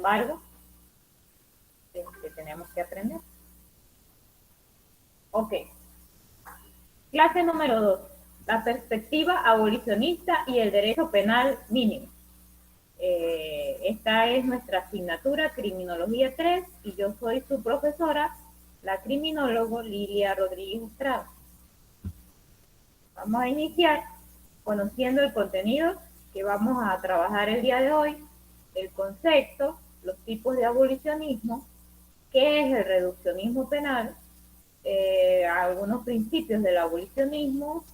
embargo, tenemos que aprender. Ok. Clase número 2. La perspectiva abolicionista y el derecho penal mínimo. Esta es nuestra asignatura Criminología 3 y yo soy su profesora, la criminólogo Lilia Rodríguez Estrada. Vamos a iniciar conociendo el contenido que vamos a trabajar el día de hoy, el concepto, los tipos de abolicionismo, qué es el reduccionismo penal, algunos principios del abolicionismo,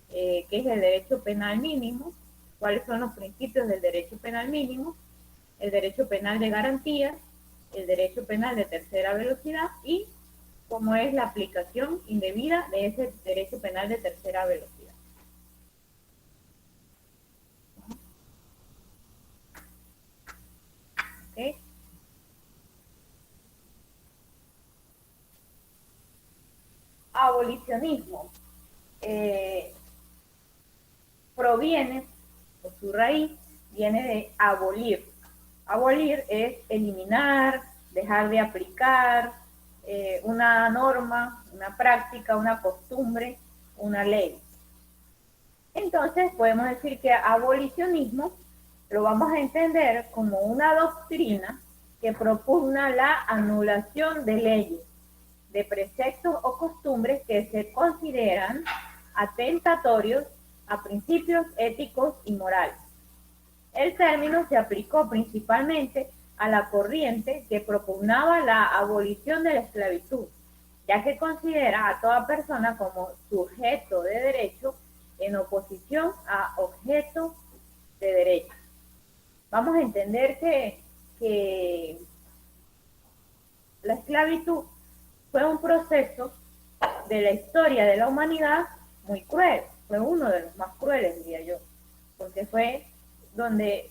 qué es el derecho penal mínimo, cuáles son los principios del derecho penal mínimo, el derecho penal de garantías, el derecho penal de tercera velocidad y cómo es la aplicación indebida de ese derecho penal de tercera velocidad. ¿Okay? Abolicionismo proviene, o su raíz, viene de abolir. Abolir es eliminar, dejar de aplicar una norma, una práctica, una costumbre, una ley. Entonces podemos decir que abolicionismo lo vamos a entender como una doctrina que propugna la anulación de leyes, de preceptos o costumbres que se consideran atentatorios a principios éticos y morales. El término se aplicó principalmente a la corriente que propugnaba la abolición de la esclavitud, ya que considera a toda persona como sujeto de derecho en oposición a objeto de derecho. Vamos a entender que la esclavitud fue un proceso de la historia de la humanidad muy cruel, fue uno de los más crueles, diría yo, porque fue donde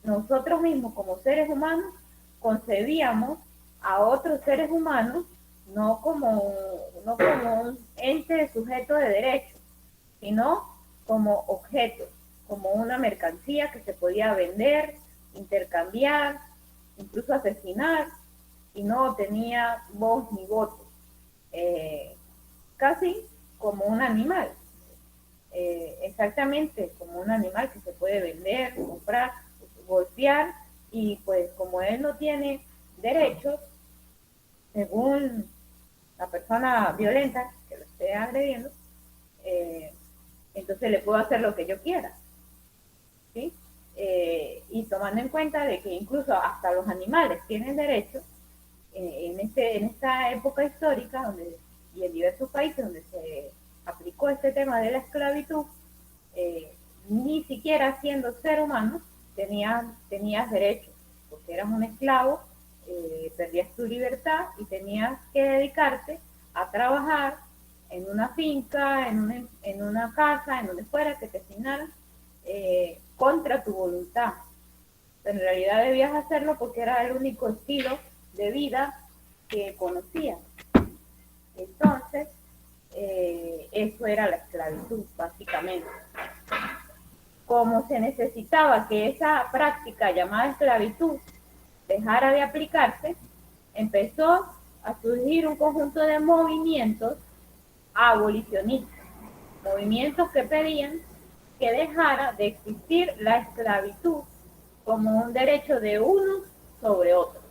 nosotros mismos como seres humanos concebíamos a otros seres humanos no como un ente sujeto de derecho, sino como objetos, como una mercancía que se podía vender, intercambiar, incluso asesinar, y no tenía voz ni voto. Casi como un animal, exactamente como un animal que se puede vender, comprar, golpear, y pues como él no tiene derechos, según la persona violenta que lo esté agrediendo, entonces le puedo hacer lo que yo quiera, ¿sí? Y tomando en cuenta de que incluso hasta los animales tienen derechos, en esta época histórica donde, y en diversos países donde se aplicó este tema de la esclavitud, ni siquiera siendo ser humano tenías derechos, porque eras un esclavo, perdías tu libertad y tenías que dedicarte a trabajar en una finca, en una casa, en donde fuera que te asignaran, contra tu voluntad. Pero en realidad debías hacerlo porque era el único estilo de vida que conocías. Entonces, eso era la esclavitud, básicamente. Como se necesitaba que esa práctica llamada esclavitud dejara de aplicarse, empezó a surgir un conjunto de movimientos abolicionistas, movimientos que pedían que dejara de existir la esclavitud como un derecho de unos sobre otros.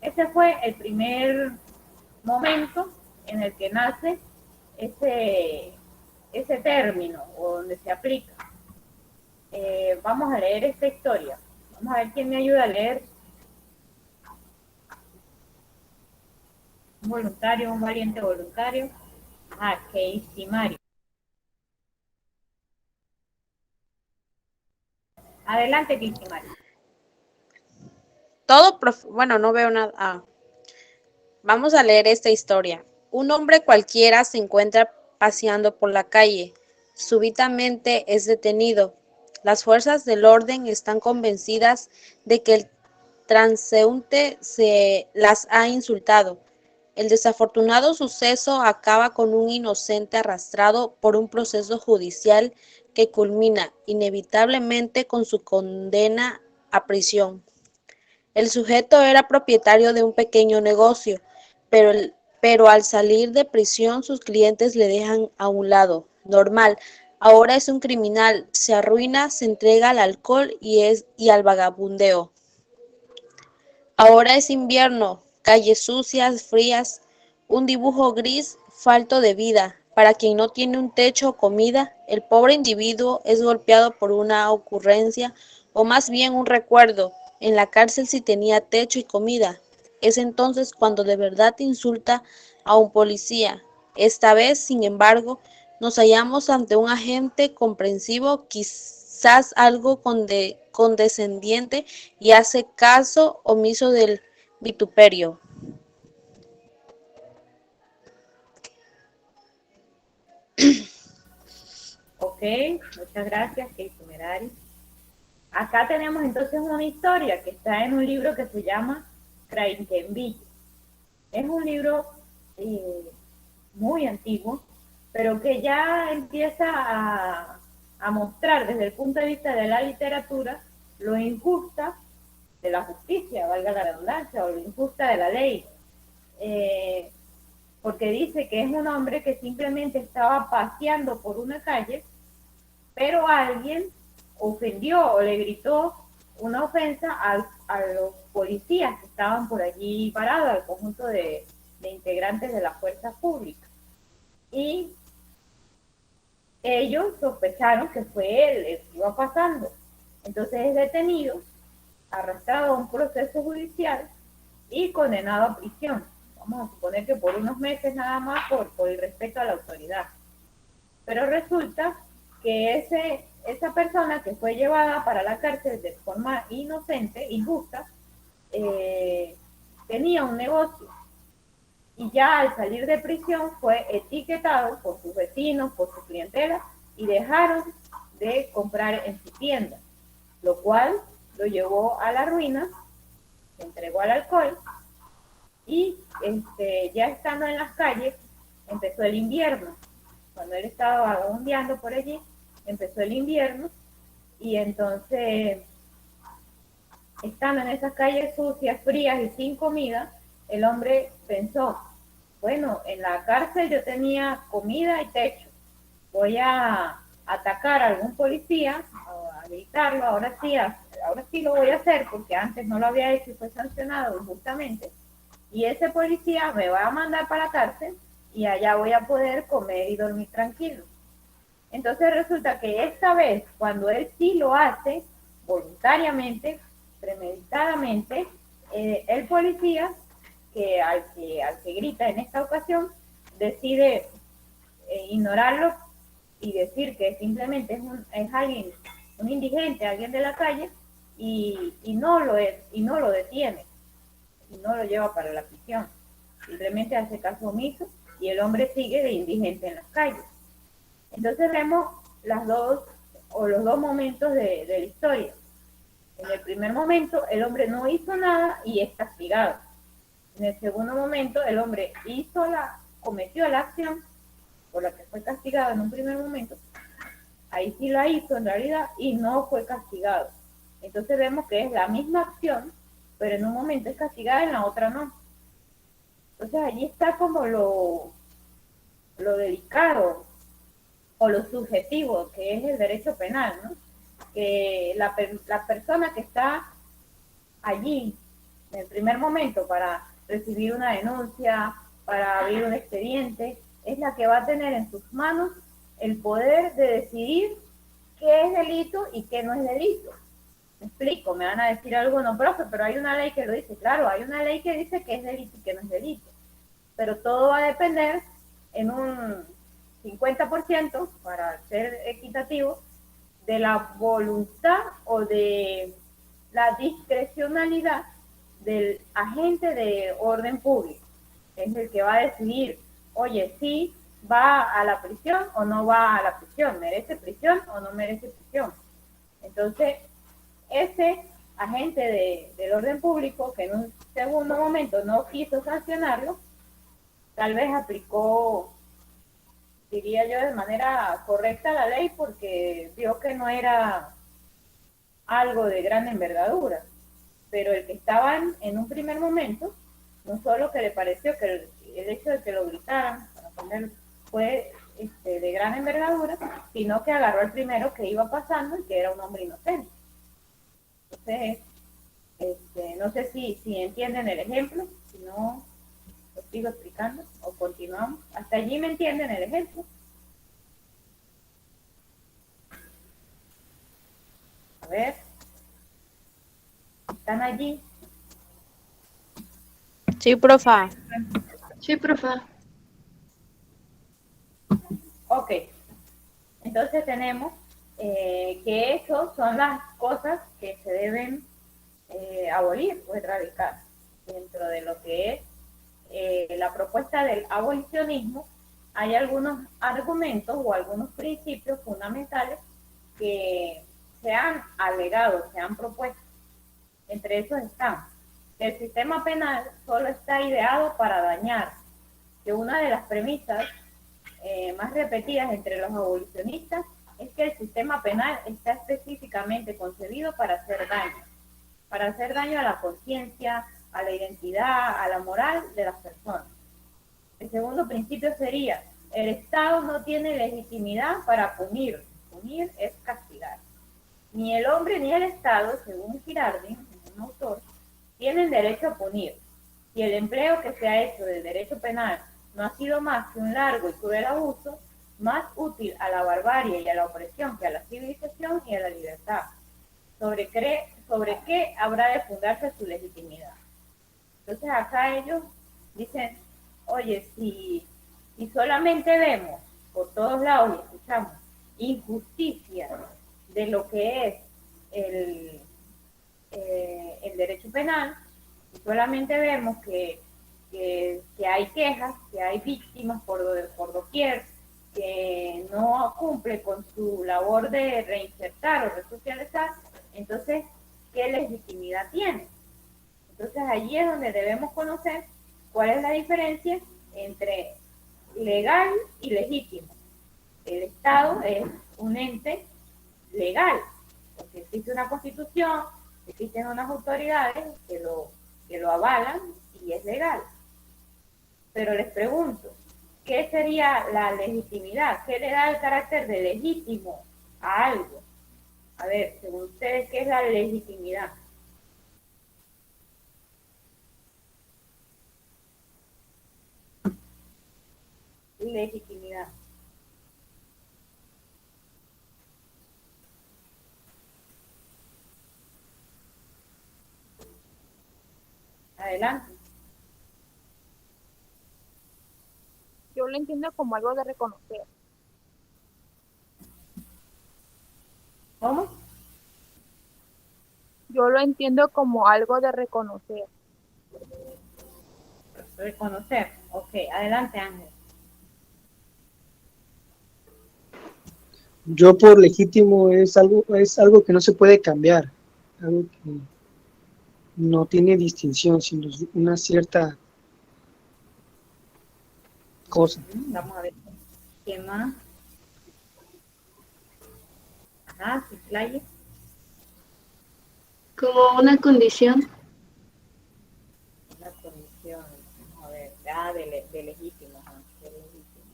Ese fue el primer momento en el que nace ese término o donde se aplica. Vamos a leer esta historia. Vamos a ver quién me ayuda a leer. Un voluntario, un valiente voluntario. Casey Mario. Adelante, Casey Mario. Bueno, no veo nada. Vamos a leer esta historia. Un hombre cualquiera se encuentra paseando por la calle. Súbitamente es detenido. Las fuerzas del orden están convencidas de que el transeúnte se las ha insultado. El desafortunado suceso acaba con un inocente arrastrado por un proceso judicial que culmina inevitablemente con su condena a prisión. El sujeto era propietario de un pequeño negocio, pero, pero al salir de prisión sus clientes le dejan a un lado. Normal. Ahora es un criminal, se arruina, se entrega al alcohol y al vagabundeo. Ahora es invierno, calles sucias, frías, un dibujo gris, falto de vida. Para quien no tiene un techo o comida, el pobre individuo es golpeado por una ocurrencia o más bien un recuerdo. En la cárcel sí tenía techo y comida. Es entonces cuando de verdad insulta a un policía. Esta vez, sin embargo, nos hallamos ante un agente comprensivo, quizás algo condescendiente, y hace caso omiso del vituperio. Ok, muchas gracias, Kate Merari. Acá tenemos entonces una historia que está en un libro que se llama Krakenville. Es un libro muy antiguo, pero que ya empieza a mostrar desde el punto de vista de la literatura lo injusta de la justicia, valga la redundancia, o lo injusta de la ley. Porque dice que es un hombre que simplemente estaba paseando por una calle, pero alguien ofendió o le gritó una ofensa a los policías que estaban por allí parados, al conjunto de integrantes de la fuerza pública. Y ellos sospecharon que fue él el que iba pasando. Entonces es detenido, arrastrado a un proceso judicial y condenado a prisión. Vamos a suponer que por unos meses nada más por el respeto a la autoridad. Pero resulta que esa persona que fue llevada para la cárcel de forma inocente, injusta, tenía un negocio y ya al salir de prisión fue etiquetado por sus vecinos, por su clientela, y dejaron de comprar en su tienda, lo cual lo llevó a la ruina, se entregó al alcohol y ya estando en las calles empezó el invierno. Cuando él estaba vagabundeando por allí, empezó el invierno y entonces, estando en esas calles sucias, frías y sin comida, el hombre pensó, bueno, en la cárcel yo tenía comida y techo, voy a atacar a algún policía, a gritarlo, ahora sí lo voy a hacer porque antes no lo había hecho y fue sancionado injustamente. Y ese policía me va a mandar para la cárcel y allá voy a poder comer y dormir tranquilo. Entonces resulta que esta vez, cuando él sí lo hace, voluntariamente, premeditadamente, el policía, al que grita en esta ocasión, decide ignorarlo y decir que simplemente es alguien, un indigente, alguien de la calle, y no lo es, y no lo detiene, y no lo lleva para la prisión. Simplemente hace caso omiso y el hombre sigue de indigente en las calles. Entonces vemos los dos momentos de la historia. En el primer momento, el hombre no hizo nada y es castigado. En el segundo momento, el hombre cometió la acción por la que fue castigado en un primer momento. Ahí sí la hizo en realidad y no fue castigado. Entonces vemos que es la misma acción, pero en un momento es castigada, en la otra no. Entonces allí está como lo delicado o lo subjetivo que es el derecho penal, ¿no? Que la persona que está allí en el primer momento para recibir una denuncia, para abrir un expediente, es la que va a tener en sus manos el poder de decidir qué es delito y qué no es delito. Me explico, me van a decir algo, no, profe, pero hay una ley que lo dice. Claro, hay una ley que dice que es delito y que no es delito, pero todo va a depender en un 50%, para ser equitativo, de la voluntad o de la discrecionalidad del agente de orden público. Es el que va a decidir, oye, si va a la prisión o no va a la prisión, merece prisión o no merece prisión. Entonces, ese agente del orden público, que en un segundo momento no quiso sancionarlo, tal vez aplicó, diría yo, de manera correcta la ley porque vio que no era algo de gran envergadura. pero el que estaba en un primer momento, no solo que le pareció que el hecho de que lo gritaran para poner, fue de gran envergadura, sino que agarró al primero que iba pasando y que era un hombre inocente. Entonces, no sé si entienden el ejemplo, si no, lo sigo explicando o continuamos. Hasta allí me entienden el ejemplo. A ver, ¿están allí? Sí, profa. Sí, profe. Ok, entonces tenemos que eso son las cosas que se deben abolir o erradicar dentro de lo que es la propuesta del abolicionismo. Hay algunos argumentos o algunos principios fundamentales que se han alegado, se han propuesto. Entre esos están que el sistema penal solo está ideado para dañar, que una de las premisas más repetidas entre los abolicionistas es que el sistema penal está específicamente concebido para hacer daño a la conciencia, a la identidad, a la moral de las personas. El segundo principio sería, el Estado no tiene legitimidad para punir. Punir es castigar. Ni el hombre ni el Estado, según Girardin, un autor, tienen derecho a punir. Si el empleo que se ha hecho del derecho penal no ha sido más que un largo y cruel abuso, más útil a la barbarie y a la opresión que a la civilización y a la libertad. ¿Sobre qué habrá de fundarse su legitimidad? Entonces acá ellos dicen, oye, si solamente vemos por todos lados y escuchamos injusticia de lo que es el derecho penal, y solamente vemos que hay quejas, que hay víctimas por doquier, que no cumple con su labor de reinsertar o resocializar, entonces, ¿qué legitimidad tiene? Entonces, allí es donde debemos conocer cuál es la diferencia entre legal y legítimo. El Estado es un ente legal, porque existe una constitución, existen unas autoridades que lo avalan y es legal. Pero les pregunto, ¿qué sería la legitimidad? ¿Qué le da el carácter de legítimo a algo? A ver, según ustedes, ¿qué es la legitimidad? Legitimidad. Adelante. Yo lo entiendo como algo de reconocer. ¿Cómo? Yo lo entiendo como algo de reconocer. Reconocer. Ok, adelante, Ángel. Yo por legítimo es algo que no se puede cambiar, algo que no tiene distinción, sino una cierta cosa. Vamos a ver. ¿Qué más? Ajá, sí, playa. Como una condición. La condición. Vamos a ver. De legítimo. Ajá, de legítimo.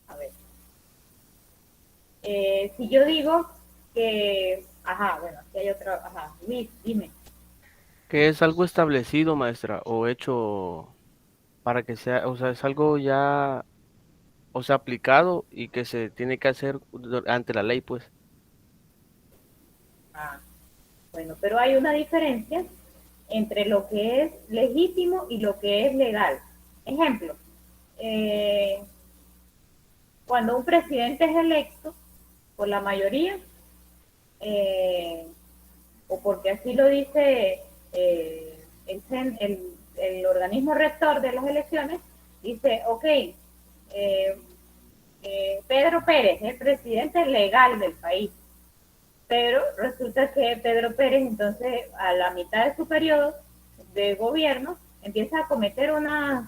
A ver. Si yo digo que. Ajá, bueno, aquí hay otra. Ajá, Luis, dime. Que es algo establecido, maestra, o hecho para que sea, o sea, es algo ya, o sea, aplicado y que se tiene que hacer ante la ley, pues. Ah, bueno, pero hay una diferencia entre lo que es legítimo y lo que es legal. Ejemplo, eh, cuando un presidente es electo por la mayoría, eh, o porque así lo dice el organismo rector de las elecciones, dice, ok, Pedro Pérez es el presidente legal del país, pero resulta que Pedro Pérez entonces a la mitad de su periodo de gobierno empieza a cometer unas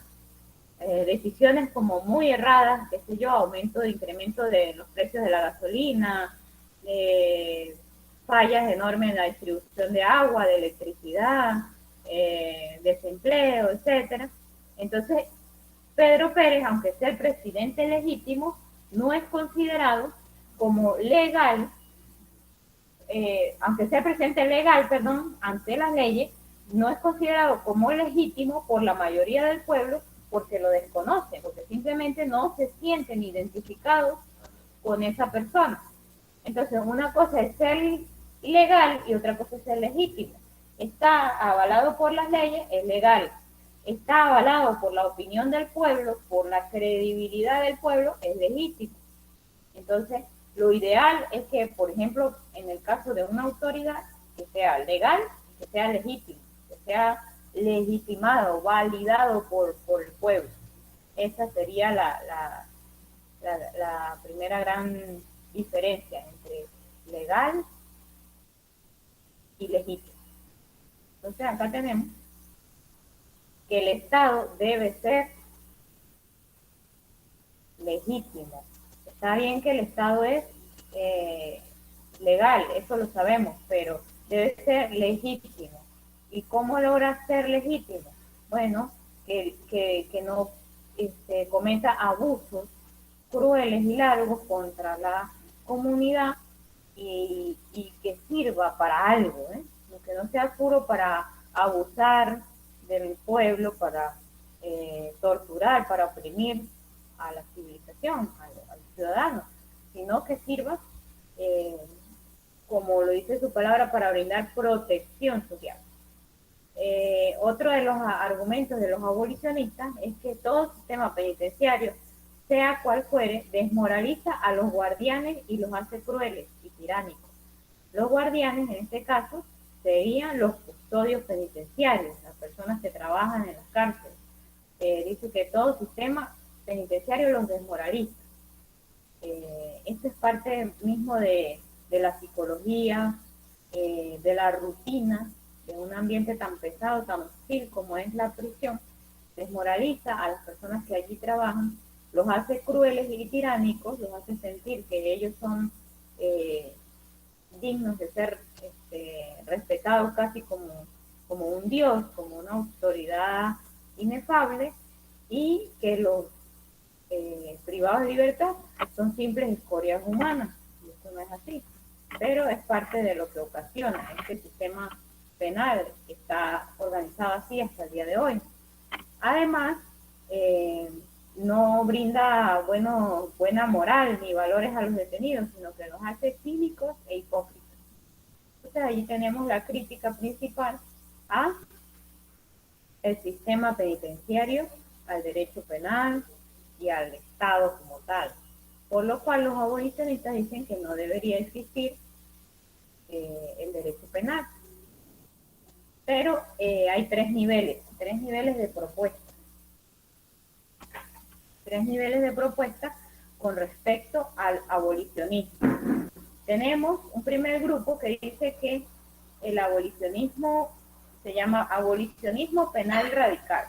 decisiones como muy erradas, qué sé yo, incremento de los precios de la gasolina, fallas enormes en la distribución de agua, de electricidad, desempleo, etcétera. Entonces, Pedro Pérez, aunque sea el presidente legítimo, no es considerado como legal, aunque sea presidente legal, perdón, ante las leyes, no es considerado como legítimo por la mayoría del pueblo porque lo desconoce, porque simplemente no se sienten identificados con esa persona. Entonces, una cosa es ser legal y otra cosa es ser legítimo. Está avalado por las leyes, es legal. Está avalado por la opinión del pueblo, por la credibilidad del pueblo, es legítimo. Entonces, lo ideal es que, por ejemplo, en el caso de una autoridad, que sea legal, que sea legítimo, que sea legitimado, validado por el pueblo. Esa sería la primera gran diferencia entre legal y legítimo. Entonces, acá tenemos que el Estado debe ser legítimo. Está bien que el Estado es legal, eso lo sabemos, pero debe ser legítimo. ¿Y cómo logra ser legítimo? Bueno, que no cometa abusos crueles y largos contra la comunidad y que sirva para algo, que no sea puro para abusar del pueblo, para torturar, para oprimir a la civilización, a los ciudadanos, sino que sirva, como lo dice su palabra, para brindar protección social. Otro de los argumentos de los abolicionistas es que todo sistema penitenciario, sea cual fuere, desmoraliza a los guardianes y los hace crueles y tiránicos. Los guardianes, en este caso, serían los custodios penitenciarios, las personas que trabajan en las cárceles. Dice que todo sistema penitenciario los desmoraliza. Esto es parte mismo de la psicología, de la rutina, de un ambiente tan pesado, tan hostil como es la prisión. Desmoraliza a las personas que allí trabajan, los hace crueles y tiránicos, los hace sentir que ellos son dignos de ser respetados casi como un dios, como una autoridad inefable, y que los privados de libertad son simples escorias humanas, y esto no es así, pero es parte de lo que ocasiona este sistema penal que está organizado así hasta el día de hoy. Además, no brinda buena moral ni valores a los detenidos, sino que los hace cínicos e hipócritas. Entonces, allí tenemos la crítica principal a el sistema penitenciario, al derecho penal y al Estado como tal. Por lo cual los abolicionistas dicen que no debería existir el derecho penal. Pero hay tres niveles de propuesta. Tres niveles de propuesta con respecto al abolicionismo. Tenemos un primer grupo que dice que el abolicionismo se llama abolicionismo penal radical.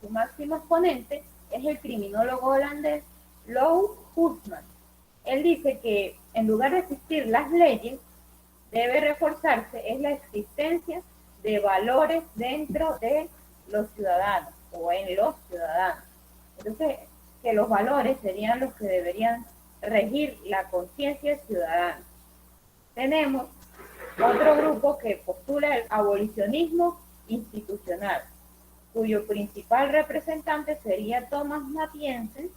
Su máximo exponente es el criminólogo holandés Lou Husman. Él dice que en lugar de existir las leyes, debe reforzarse es la existencia de valores dentro de los ciudadanos o en los ciudadanos. Entonces, que los valores serían los que deberían regir la conciencia ciudadana. Tenemos otro grupo que postula el abolicionismo institucional, cuyo principal representante sería Thomas Mathiesen,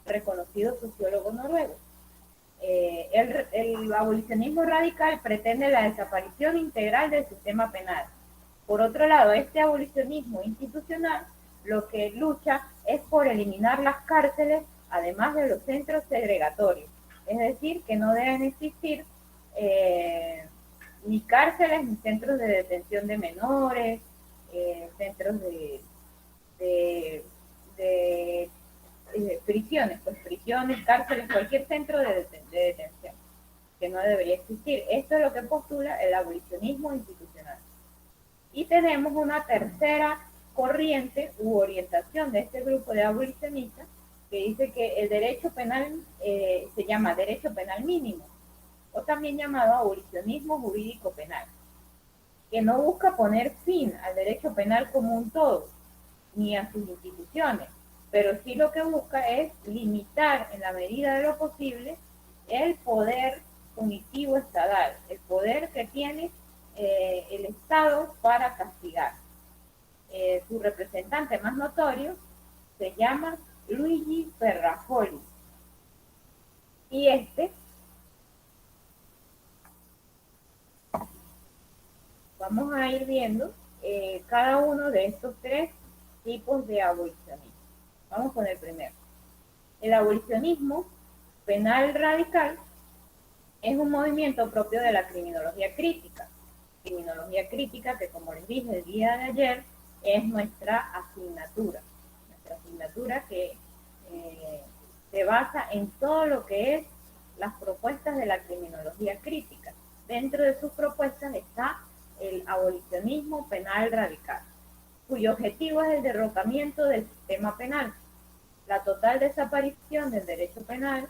reconocido sociólogo noruego. El abolicionismo radical pretende la desaparición integral del sistema penal. Por otro lado, este abolicionismo institucional lo que lucha es por eliminar las cárceles, además de los centros segregatorios. Es decir, que no deben existir ni cárceles ni centros de detención de menores, centros de prisiones, cárceles, cualquier centro de detención, que no debería existir. Esto es lo que postula el abolicionismo institucional. Y tenemos una tercera corriente u orientación de este grupo de abolicionistas que dice que el derecho penal se llama derecho penal mínimo. o también llamado abolicionismo jurídico penal, que no busca poner fin al derecho penal como un todo, ni a sus instituciones, pero sí lo que busca es limitar en la medida de lo posible el poder punitivo estatal, el poder que tiene el Estado para castigar. Su representante más notorio se llama Luigi Ferrajoli, y vamos a ir viendo cada uno de estos tres tipos de abolicionismo. Vamos con el primero. El abolicionismo penal radical es un movimiento propio de la criminología crítica. Criminología crítica que, como les dije el día de ayer, es nuestra asignatura. Nuestra asignatura que se basa en todo lo que es las propuestas de la criminología crítica. Dentro de sus propuestas está el abolicionismo penal radical, cuyo objetivo es el derrocamiento del sistema penal, la total desaparición del derecho penal,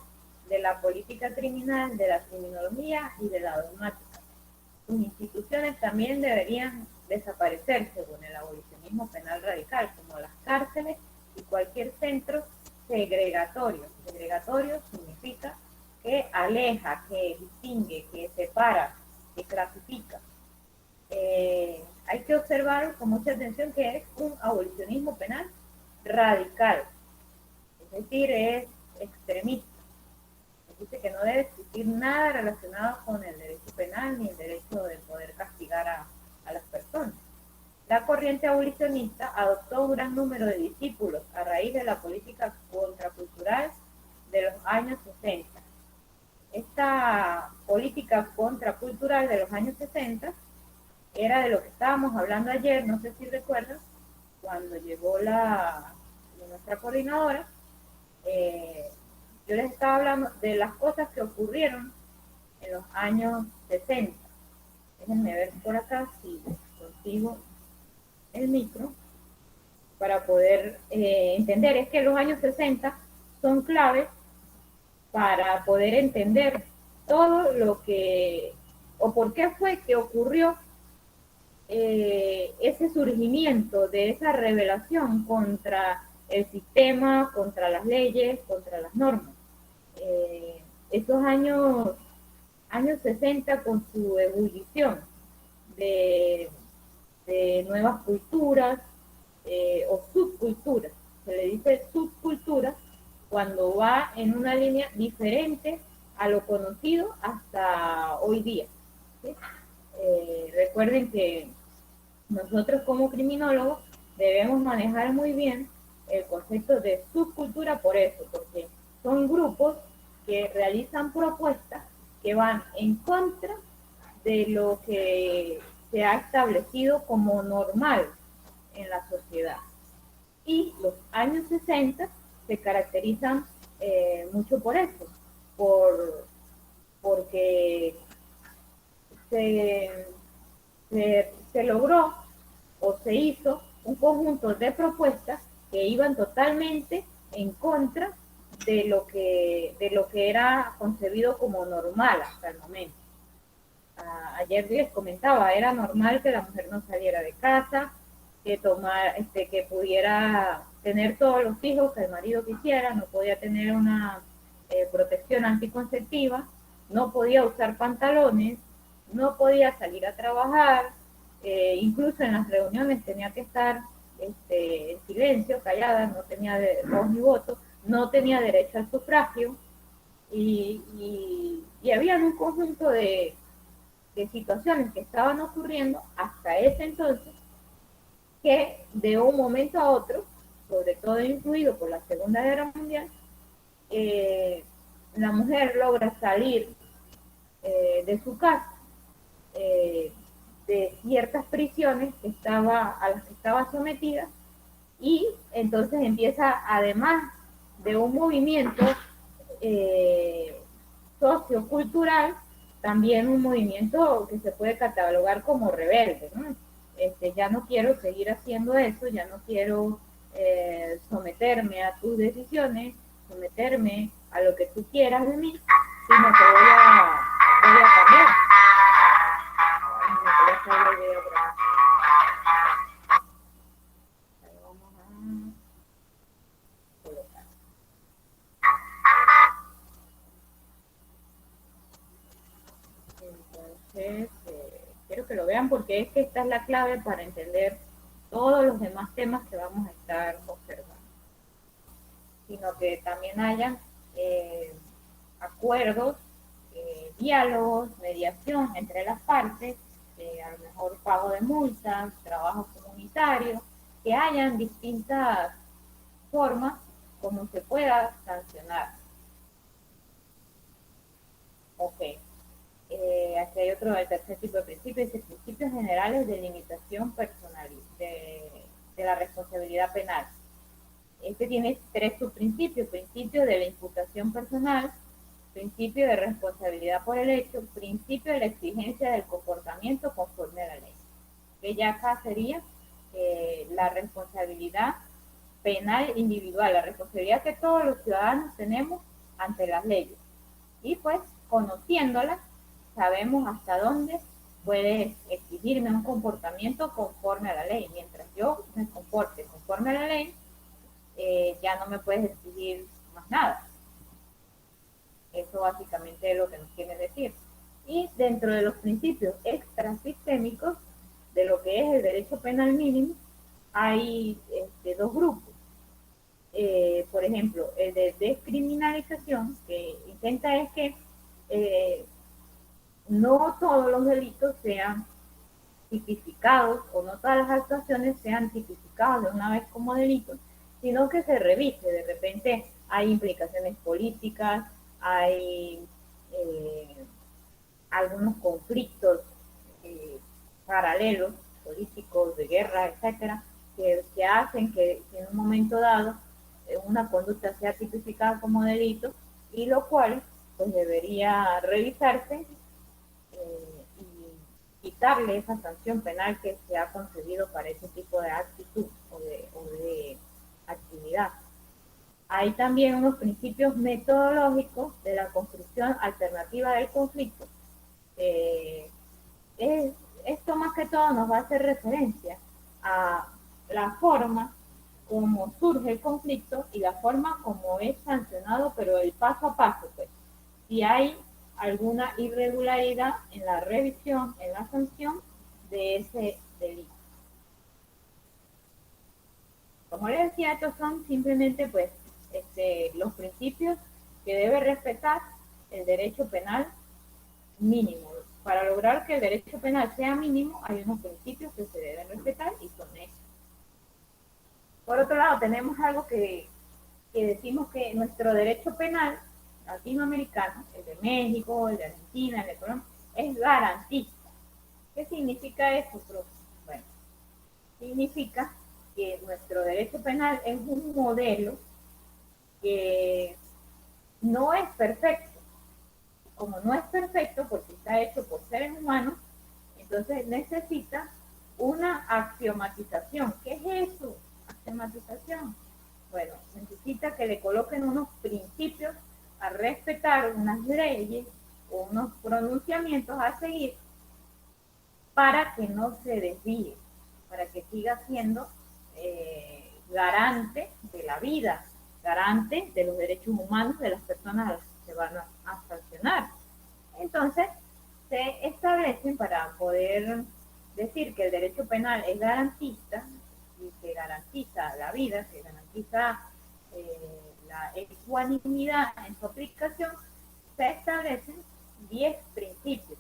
de la política criminal, de la criminología y de la dogmática. Sus instituciones también deberían desaparecer según el abolicionismo penal radical, como las cárceles y cualquier centro segregatorio. Segregatorio significa que aleja, que distingue, que separa, que clasifica. Hay que observar con mucha atención que es un abolicionismo penal radical, es decir, es extremista. Dice que no debe existir nada relacionado con el derecho penal ni el derecho de poder castigar a las personas. La corriente abolicionista adoptó un gran número de discípulos a raíz de la política contracultural de los años 60. Esta política contracultural de los años 60 era de lo que estábamos hablando ayer, no sé si recuerdan, cuando llegó nuestra coordinadora. Yo les estaba hablando de las cosas que ocurrieron en los años 60. Déjenme ver por acá si consigo el micro para poder entender. Es que los años 60 son claves para poder entender todo lo que, o por qué fue que ocurrió ese surgimiento de esa rebelión contra el sistema, contra las leyes, contra las normas. Esos años 60 con su ebullición de nuevas culturas o subculturas, se le dice subcultura cuando va en una línea diferente a lo conocido hasta hoy día, ¿sí? Recuerden que nosotros como criminólogos debemos manejar muy bien el concepto de subcultura por eso, porque son grupos que realizan propuestas que van en contra de lo que se ha establecido como normal en la sociedad. Y los años 60 se caracterizan mucho por eso, porque se logró o se hizo un conjunto de propuestas que iban totalmente en contra de lo que era concebido como normal hasta el momento. Ayer les comentaba, era normal que la mujer no saliera de casa, que pudiera tener todos los hijos que el marido quisiera, no podía tener una protección anticonceptiva, no podía usar pantalones, no podía salir a trabajar, incluso en las reuniones tenía que estar en silencio, callada, no tenía voz ni voto, no tenía derecho al sufragio, y había un conjunto de situaciones que estaban ocurriendo hasta ese entonces, que de un momento a otro, sobre todo influido por la Segunda Guerra Mundial, la mujer logra salir de su casa, de ciertas prisiones a las que estaba sometida, y entonces empieza, además de un movimiento sociocultural, también un movimiento que se puede catalogar como rebelde, ¿no? Ya no quiero seguir haciendo eso, ya no quiero someterme a tus decisiones, someterme a lo que tú quieras de mí, sino que voy voy a cambiar. Déjenme que ya salga el video por acá. Ahí vamos a colocar. Entonces, quiero que lo vean porque es que esta es la clave para entender todos los demás temas que vamos a estar observando. Sino que también hayan acuerdos, diálogos, mediación entre las partes, a lo mejor pago de multas, trabajo comunitario, que hayan distintas formas como se pueda sancionar. Ok. Aquí hay otro, el tercer tipo de principio, dice principios generales de limitación personal, de la responsabilidad penal. Este tiene 3 subprincipios: principio de la imputación personal, principio de responsabilidad por el hecho, principio de la exigencia del comportamiento conforme a la ley. Que ya acá sería la responsabilidad penal individual, la responsabilidad que todos los ciudadanos tenemos ante las leyes. Y pues, conociéndolas, sabemos hasta dónde puede exigirme un comportamiento conforme a la ley. Mientras yo me comporte conforme a la ley, ya no me puedes exigir más nada. Eso básicamente es lo que nos quiere decir. Y dentro de los principios extrasistémicos de lo que es el derecho penal mínimo, hay 2 grupos. Por ejemplo, el de descriminalización, que intenta es que no todos los delitos sean tipificados o no todas las actuaciones sean tipificadas de una vez como delitos, sino que se revise. De repente hay implicaciones políticas, hay algunos conflictos paralelos, políticos, de guerra, etcétera, que hacen que en un momento dado una conducta sea tipificada como delito, y lo cual pues debería revisarse y quitarle esa sanción penal que se ha concebido para ese tipo de actitud o de actividad. Hay también unos principios metodológicos de la construcción alternativa del conflicto. Esto más que todo nos va a hacer referencia a la forma como surge el conflicto y la forma como es sancionado, pero el paso a paso, pues. Si hay alguna irregularidad en la revisión, en la sanción de ese delito. Como les decía, estos son simplemente pues los principios que debe respetar el derecho penal mínimo. Para lograr que el derecho penal sea mínimo, hay unos principios que se deben respetar y son estos. Por otro lado, tenemos algo que decimos que nuestro derecho penal latinoamericano, el de México, el de Argentina, el de Colombia, es garantista. ¿Qué significa eso, profe? Bueno, significa que nuestro derecho penal es un modelo que no es perfecto. Como no es perfecto porque está hecho por seres humanos, entonces necesita una axiomatización. ¿Qué es eso? Axiomatización. Bueno, necesita que le coloquen unos principios a respetar, unas leyes o unos pronunciamientos a seguir para que no se desvíe, para que siga siendo garante de la vida, garante de los derechos humanos de las personas a las que se van a sancionar. Entonces, se establecen para poder decir que el derecho penal es garantista y que garantiza la vida, que garantiza la ecuanimidad en su aplicación, se establecen 10 principios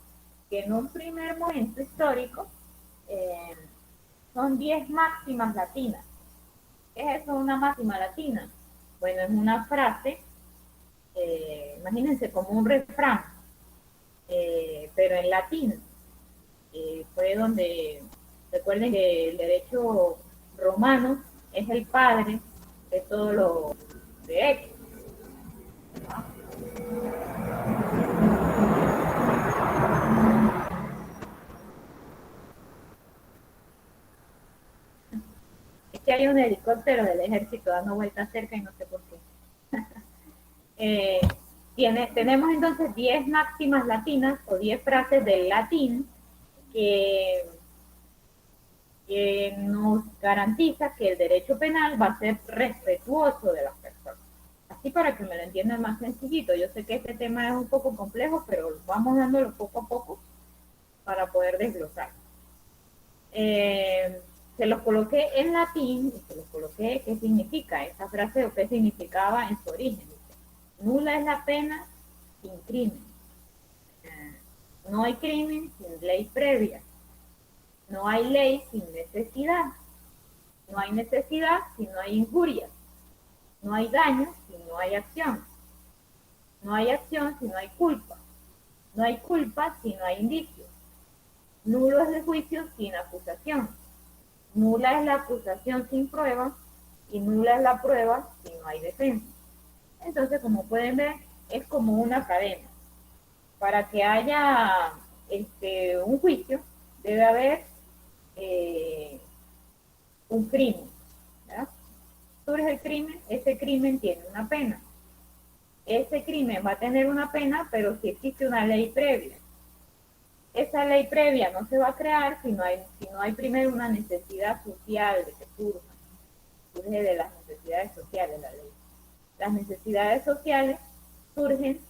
que en un primer momento histórico son 10 máximas latinas. ¿Qué es eso, una máxima latina? Bueno, es una frase, imagínense como un refrán, pero en latín. Fue donde, recuerden que el derecho romano es el padre de todo lo de hecho. Es que hay un helicóptero del ejército dando vueltas cerca y no sé por qué. Tenemos entonces 10 máximas latinas o 10 frases del latín que nos garantiza que el derecho penal va a ser respetuoso de las personas. Así para que me lo entiendan más sencillito. Yo sé que este tema es un poco complejo, pero vamos dándolo poco a poco para poder desglosar. Se los coloqué en latín y se los coloqué qué significa esta frase o qué significaba en su origen. Nula es la pena sin crimen. No hay crimen sin ley previa. No hay ley sin necesidad. No hay necesidad si no hay injuria. No hay daño si no hay acción. No hay acción si no hay culpa. No hay culpa si no hay indicio. Nulo es el juicio sin acusación. Nula es la acusación sin prueba y nula es la prueba si no hay defensa. Entonces, como pueden ver, es como una cadena. Para que haya un juicio, debe haber un crimen, ¿verdad? Surge el crimen, ese crimen tiene una pena. Ese crimen va a tener una pena, pero si existe una ley previa. Esa ley previa no se va a crear si no hay primero una necesidad social de que surge de las necesidades sociales la ley. Las necesidades sociales surgen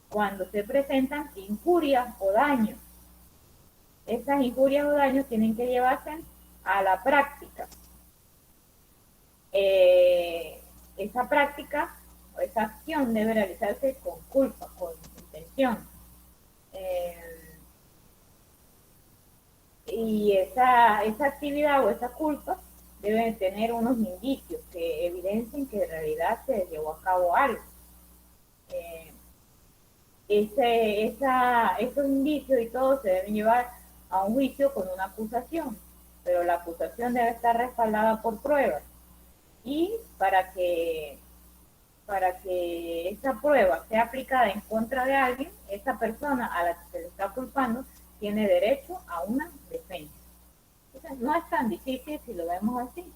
cuando se presentan injurias o daños. Esas injurias o daños tienen que llevarse a la práctica. Esa práctica o esa acción debe realizarse con culpa, con intención. Y esa actividad o esa culpa debe tener unos indicios que evidencien que en realidad se llevó a cabo algo. Esos indicios y todo se deben llevar a un juicio con una acusación, pero la acusación debe estar respaldada por pruebas. Y para que esa prueba sea aplicada en contra de alguien, esa persona a la que se le está culpando tiene derecho a una defensa. Entonces, no es tan difícil si lo vemos así,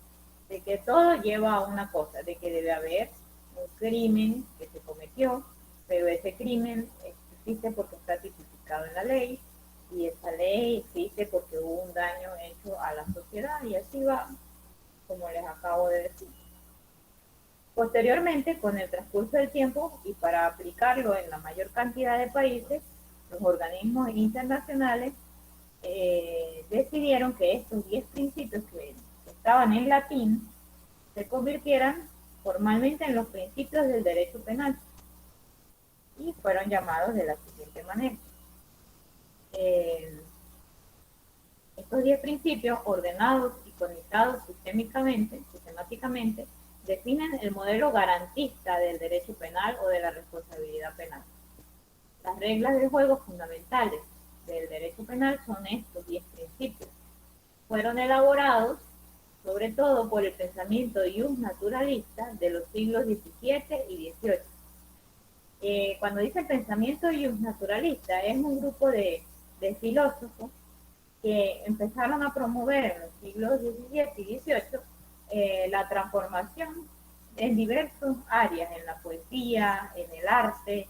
de que todo lleva a una cosa, de que debe haber un crimen que se cometió, pero ese crimen existe porque está tipificado en la ley, y esa ley existe porque hubo un daño hecho a la sociedad, y así va, como les acabo de decir. Posteriormente, con el transcurso del tiempo y para aplicarlo en la mayor cantidad de países, los organismos internacionales decidieron que estos 10 principios que estaban en latín se convirtieran formalmente en los principios del derecho penal y fueron llamados de la siguiente manera. Estos 10 principios, ordenados y conectados sistemáticamente, definen el modelo garantista del derecho penal o de la responsabilidad penal. Las reglas del juego fundamentales del derecho penal son estos 10 principios. Fueron elaborados sobre todo por el pensamiento naturalista de los siglos XVII y XVIII. Cuando dice pensamiento naturalista, es un grupo de filósofos que empezaron a promover en los siglos XVII y XVIII la transformación en diversas áreas, en la poesía, en el arte,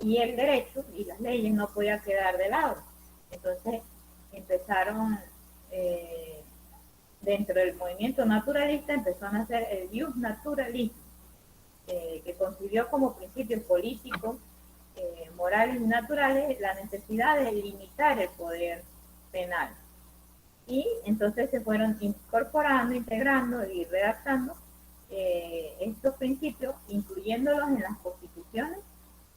y el derecho y las leyes no podían quedar de lado. Entonces empezaron, dentro del movimiento naturalista, empezó a nacer el justnaturalismo, que concibió como principios políticos, morales y naturales la necesidad de limitar el poder penal. Y entonces se fueron incorporando, integrando y redactando estos principios, incluyéndolos en las constituciones,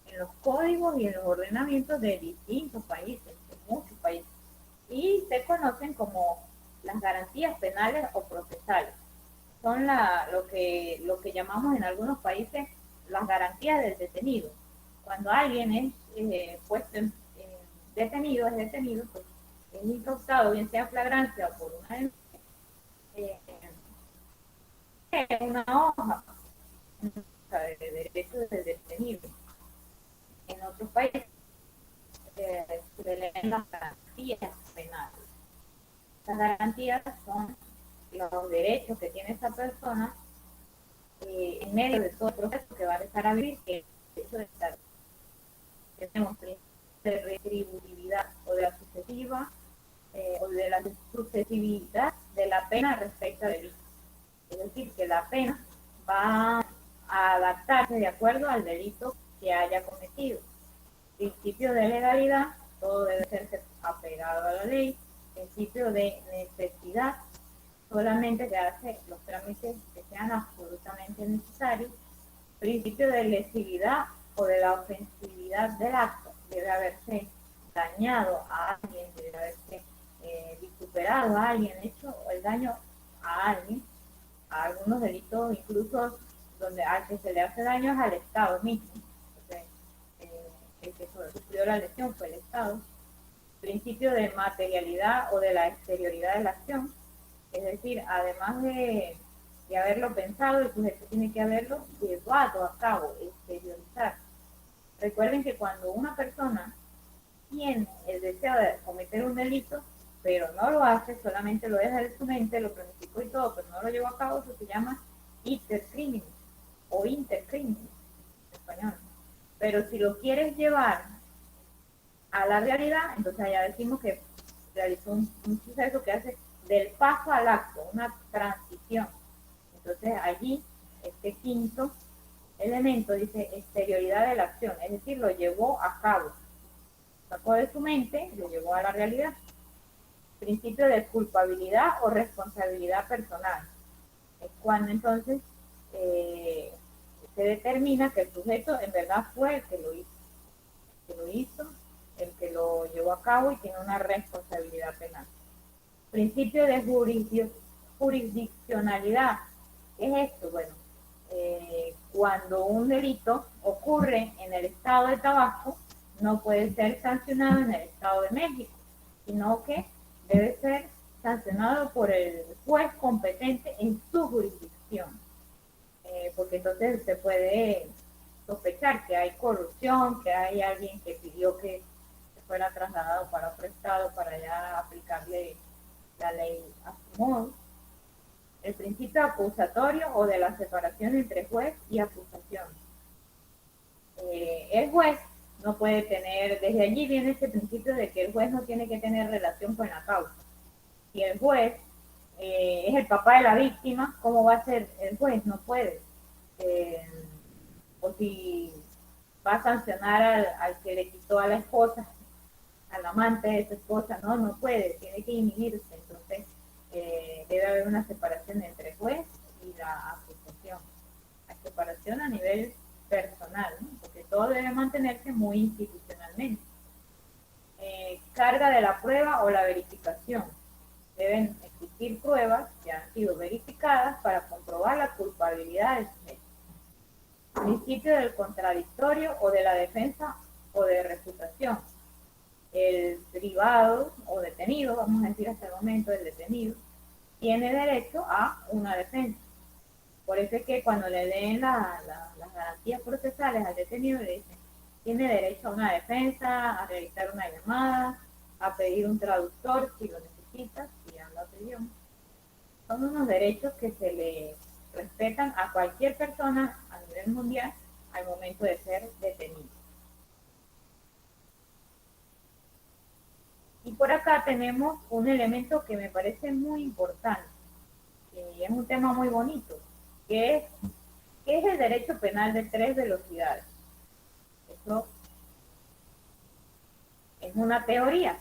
en los códigos y en los ordenamientos de distintos países, de muchos países. Y se conocen como las garantías penales o procesales. Son lo que llamamos en algunos países las garantías del detenido. Cuando alguien es puesto detenido, pues es incautado, bien sea flagrancia o por una hoja de derecho del detenido. En otros países se leen las garantías penales. Las garantías son los derechos que tiene esa persona en medio de todo el proceso que va a empezar a vivir, que derecho de estar. Tenemos principio de retributividad o de la sucesiva o de la sucesividad de la pena respecto al delito. Es decir, que la pena va a adaptarse de acuerdo al delito que haya cometido. Principio de legalidad, todo debe ser apegado a la ley. Principio de necesidad, solamente se hace los trámites que sean absolutamente necesarios. Principio de lesividad o de la ofensividad del acto, debe haberse dañado a alguien, debe haberse vituperado a alguien, hecho el daño a alguien. A algunos delitos incluso donde al que se le hace daño es al Estado mismo. Entonces, el que sufrió la lesión fue el Estado. Principio de materialidad o de la exterioridad de la acción, es decir, además de haberlo pensado, el sujeto tiene que haberlo llevado a cabo, exteriorizar. Recuerden que cuando una persona tiene el deseo de cometer un delito, pero no lo hace, solamente lo deja en su mente, lo planificó y todo, pero no lo llevó a cabo, eso se llama intercrimen o intercrimen en español. Pero si lo quieres llevar a la realidad, entonces ya decimos que realizó un suceso que hace del paso al acto, una transición. Entonces allí, este quinto elemento dice exterioridad de la acción, es decir, lo llevó a cabo, sacó de su mente, lo llevó a la realidad. Principio de culpabilidad o responsabilidad personal, es cuando entonces se determina que el sujeto en verdad fue el que lo hizo, el que lo llevó a cabo y tiene una responsabilidad penal. Principio de jurisdiccionalidad, ¿qué es esto? Bueno, cuando un delito ocurre en el estado de Tabasco, no puede ser sancionado en el estado de México, sino que debe ser sancionado por el juez competente en su jurisdicción, porque entonces se puede sospechar que hay corrupción, que hay alguien que pidió que fuera trasladado para otro estado para ya aplicarle la ley a su modo. El principio acusatorio o de la separación entre juez y acusación. El juez no puede tener, desde allí viene ese principio de que el juez no tiene que tener relación con la causa. Si el juez es el papá de la víctima, ¿cómo va a ser el juez? No puede. O si va a sancionar al que le quitó a la esposa, al amante de su esposa, no puede, tiene que inhibirse. Entonces, debe haber una separación entre el juez y la acusación. Hay separación a nivel personal, ¿no? Porque todo debe mantenerse muy institucionalmente. Carga de la prueba o la verificación. Deben existir pruebas que han sido verificadas para comprobar la culpabilidad del sujeto. Principio del contradictorio o de la defensa o de refutación. El privado o detenido, vamos a decir hasta el momento el detenido, tiene derecho a una defensa. Por eso es que cuando le den las garantías procesales al detenido, le dicen, tiene derecho a una defensa, a realizar una llamada, a pedir un traductor si lo necesita, si habla otro idioma. Son unos derechos que se le respetan a cualquier persona a nivel mundial al momento de ser detenido. Y por acá tenemos un elemento que me parece muy importante, y es un tema muy bonito, que es el derecho penal de 3 velocidades. Esto es una teoría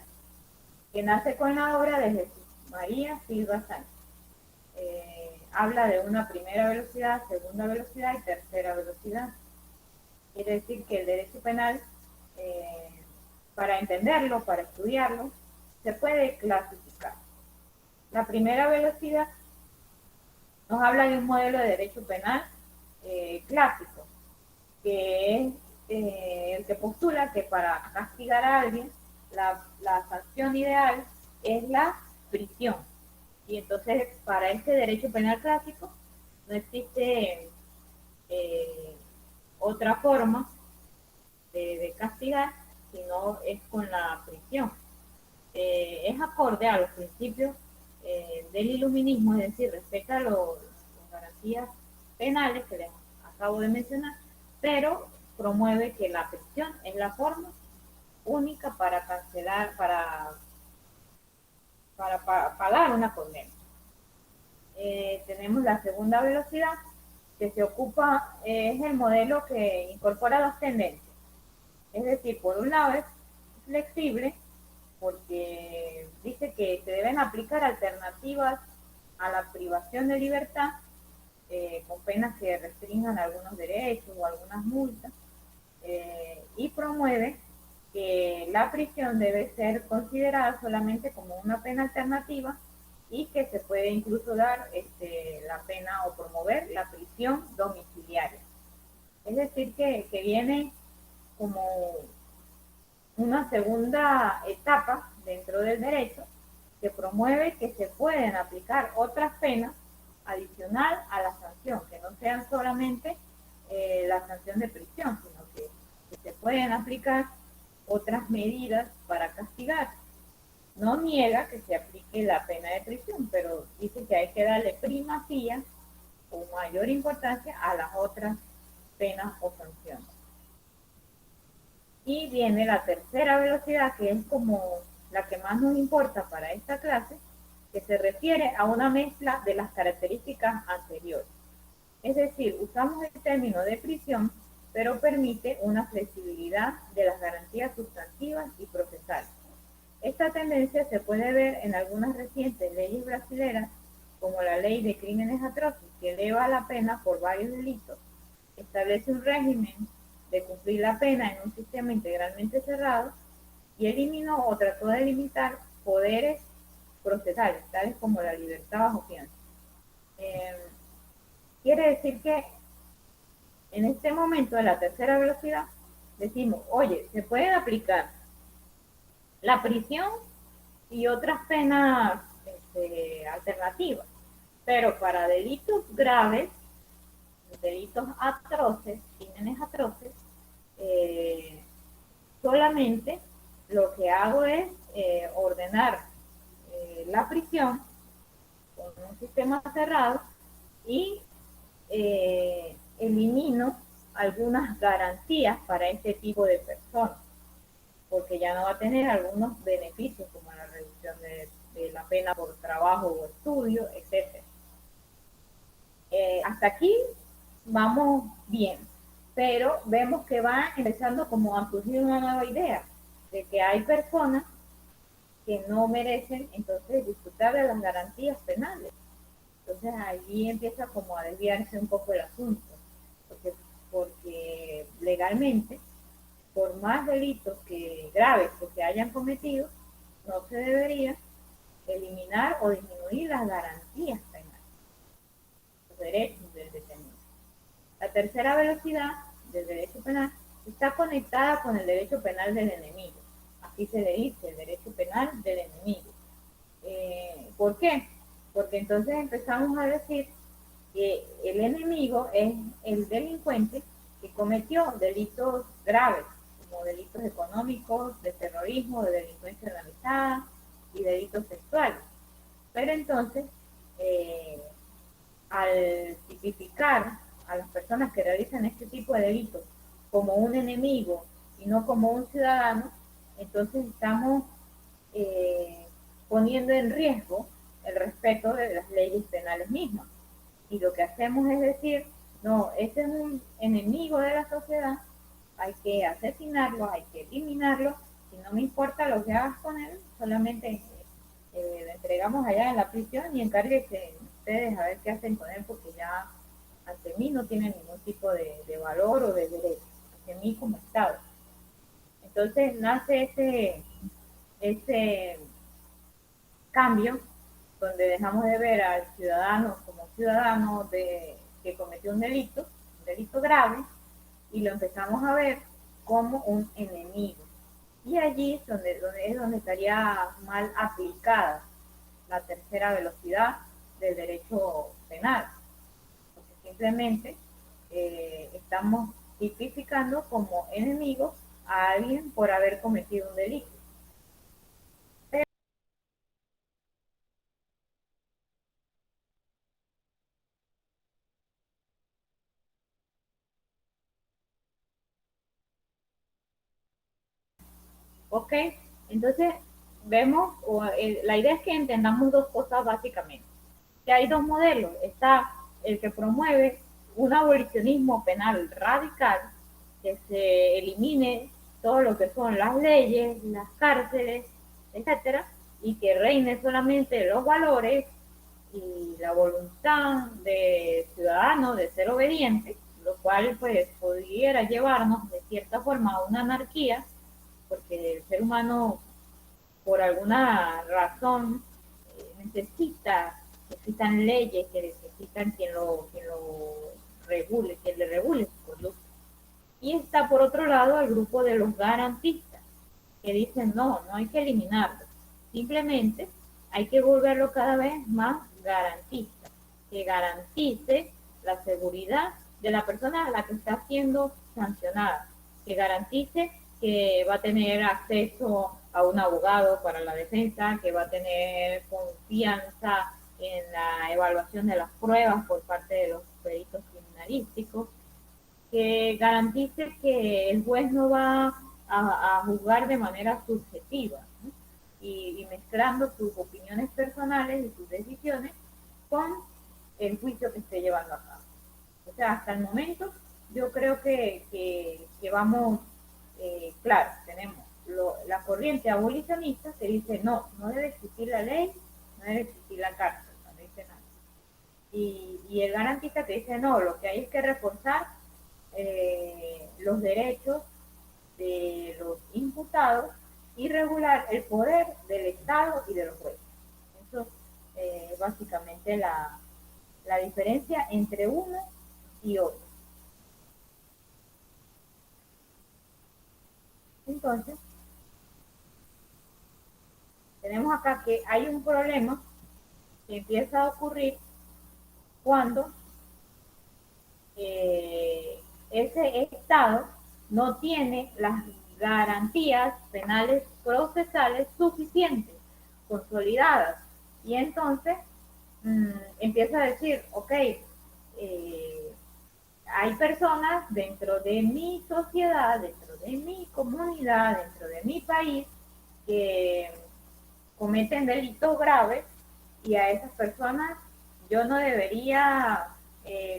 que nace con la obra de Jesús María Silva Sánchez. Habla de una primera velocidad, segunda velocidad y tercera velocidad. Quiere decir que el derecho penal, para entenderlo, para estudiarlo, se puede clasificar. La primera velocidad nos habla de un modelo de derecho penal clásico, que es el que postula que para castigar a alguien la sanción ideal es la prisión. Y entonces para este derecho penal clásico no existe otra forma de castigar, sino es con la prisión. Es acorde a los principios del iluminismo, es decir, respeta las garantías penales que les acabo de mencionar, pero promueve que la prisión es la forma única para cancelar, para pagar una condena. Tenemos la segunda velocidad, que se ocupa, es el modelo que incorpora dos tendencias. Es decir, por un lado es flexible, porque dice que se deben aplicar alternativas a la privación de libertad, con penas que restringan algunos derechos o algunas multas, y promueve que la prisión debe ser considerada solamente como una pena alternativa y que se puede incluso dar la pena o promover la prisión domiciliaria. Es decir, que viene como una segunda etapa dentro del derecho que promueve que se pueden aplicar otras penas adicional a la sanción, que no sean solamente la sanción de prisión, sino que se pueden aplicar otras medidas para castigar. No niega que se aplique la pena de prisión, pero dice que hay que darle primacía o mayor importancia a las otras penas o sanciones. Y viene la tercera velocidad, que es como la que más nos importa para esta clase, que se refiere a una mezcla de las características anteriores. Es decir, usamos el término de prisión, pero permite una flexibilidad de las garantías sustantivas y procesales. Esta tendencia se puede ver en algunas recientes leyes brasileñas, como la ley de crímenes atroces, que eleva la pena por varios delitos, establece un régimen de cumplir la pena en un sistema integralmente cerrado y eliminó o trató de limitar poderes procesales, tales como la libertad bajo fianza. Quiere decir que en este momento de la tercera velocidad decimos, oye, se pueden aplicar la prisión y otras penas alternativas, pero para delitos graves, delitos atroces, crímenes atroces, solamente lo que hago es ordenar la prisión con un sistema cerrado y elimino algunas garantías para este tipo de personas, porque ya no va a tener algunos beneficios como la reducción de la pena por trabajo o estudio, etc. Hasta aquí vamos bien, pero vemos que va empezando como a surgir una nueva idea de que hay personas que no merecen entonces disfrutar de las garantías penales. Entonces allí empieza como a desviarse un poco el asunto, porque legalmente, por más delitos graves que se hayan cometido, no se debería eliminar o disminuir las garantías penales, los derechos del detenido. La tercera velocidad del derecho penal está conectada con el derecho penal del enemigo. Así se le dice, el derecho penal del enemigo. ¿Por qué? Porque entonces empezamos a decir que el enemigo es el delincuente que cometió delitos graves, como delitos económicos, de terrorismo, de delincuencia organizada y delitos sexuales. Pero entonces, al tipificar a las personas que realizan este tipo de delitos como un enemigo y no como un ciudadano, entonces estamos poniendo en riesgo el respeto de las leyes penales mismas. Y lo que hacemos es decir, no, este es un enemigo de la sociedad, hay que asesinarlo, hay que eliminarlo, y no me importa lo que hagas con él, solamente lo entregamos allá en la prisión y encárguense ustedes a ver qué hacen con él, porque ya ante mí no tiene ningún tipo de valor o de derecho, ante mí como Estado. Entonces nace ese cambio donde dejamos de ver al ciudadano como ciudadano que cometió un delito grave, y lo empezamos a ver como un enemigo. Y allí es donde estaría mal aplicada la tercera velocidad del derecho penal, porque simplemente estamos tipificando como enemigo a alguien por haber cometido un delito. ¿Ok? Entonces, vemos, la idea es que entendamos dos cosas básicamente. Que hay dos modelos. Está el que promueve un abolicionismo penal radical, que se elimine todo lo que son las leyes, las cárceles, etcétera, y que reine solamente los valores y la voluntad de ciudadano de ser obediente, lo cual pues pudiera llevarnos de cierta forma a una anarquía, porque el ser humano por alguna razón necesitan leyes, que necesitan quien lo regule, quien le regule su conducta. Y está por otro lado el grupo de los garantistas, que dicen no hay que eliminarlo, simplemente hay que volverlo cada vez más garantista, que garantice la seguridad de la persona a la que está siendo sancionada, que garantice que va a tener acceso a un abogado para la defensa, que va a tener confianza en la evaluación de las pruebas por parte de los peritos criminalísticos, que garantice que el juez no va a juzgar de manera subjetiva, ¿no? y mezclando sus opiniones personales y sus decisiones con el juicio que esté llevando a cabo. O sea, hasta el momento yo creo que vamos, claro, tenemos la corriente abolicionista que dice no debe existir la ley, no debe existir la cárcel, no dice nada. Y el garantista que dice no, lo que hay es que reforzar los derechos de los imputados y regular el poder del Estado y de los jueces. Eso es básicamente la diferencia entre uno y otro. Entonces, tenemos acá que hay un problema que empieza a ocurrir cuando ese Estado no tiene las garantías penales procesales suficientes, consolidadas, y entonces empieza a decir, ok, hay personas dentro de mi sociedad, dentro de mi comunidad, dentro de mi país, que cometen delitos graves, y a esas personas yo no debería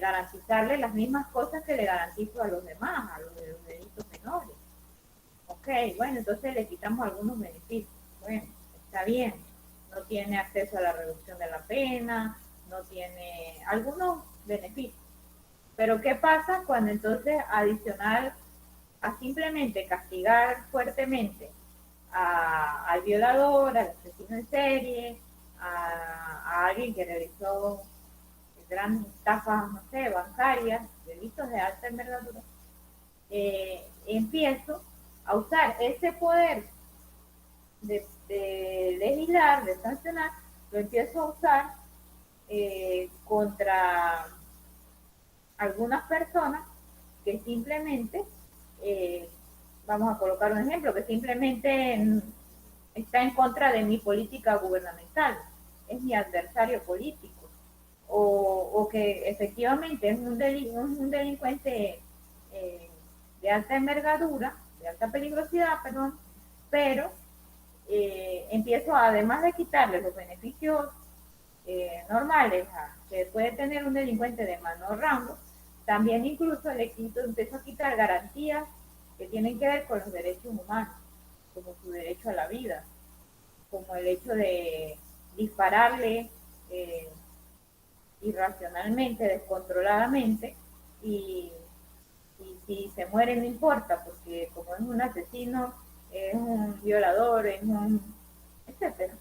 garantizarle las mismas cosas que le garantizo a los demás, a los de los delitos menores. Ok, bueno, entonces le quitamos algunos beneficios. Bueno, está bien, no tiene acceso a la reducción de la pena, no tiene algunos beneficios. Pero ¿qué pasa cuando entonces adicional a simplemente castigar fuertemente al violador, al asesino en serie, a alguien que realizó grandes estafas, no sé, bancarias, delitos de alta envergadura, empiezo a usar ese poder de legislar, de sancionar, lo empiezo a usar contra algunas personas que simplemente, vamos a colocar un ejemplo, que simplemente está en contra de mi política gubernamental, es mi adversario político, o que efectivamente es un delincuente de alta envergadura, de alta peligrosidad, perdón, pero empiezo, además de quitarle los beneficios normales que puede tener un delincuente de menor rango, también incluso empiezo a quitar garantías que tienen que ver con los derechos humanos, como su derecho a la vida, como el hecho de dispararle irracionalmente, descontroladamente, y si se muere no importa, porque como es un asesino, es un violador, es un etcétera.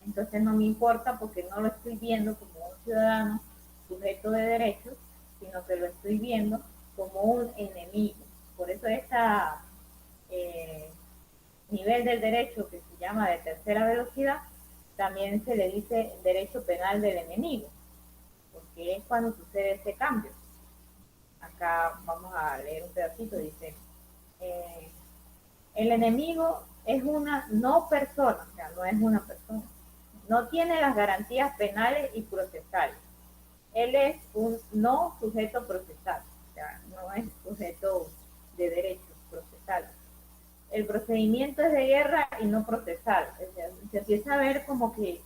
Entonces no me importa porque no lo estoy viendo como un ciudadano sujeto de derechos, sino que lo estoy viendo como un enemigo. Por eso este nivel del derecho que se llama de tercera velocidad, también se le dice derecho penal del enemigo, porque es cuando sucede ese cambio. Acá vamos a leer un pedacito, dice, el enemigo es una no persona, o sea, no es una persona, no tiene las garantías penales y procesales. Él es un no sujeto procesal, o sea, no es sujeto de derechos procesales. el procedimiento es de guerra y no procesal. O sea, se empieza a ver como que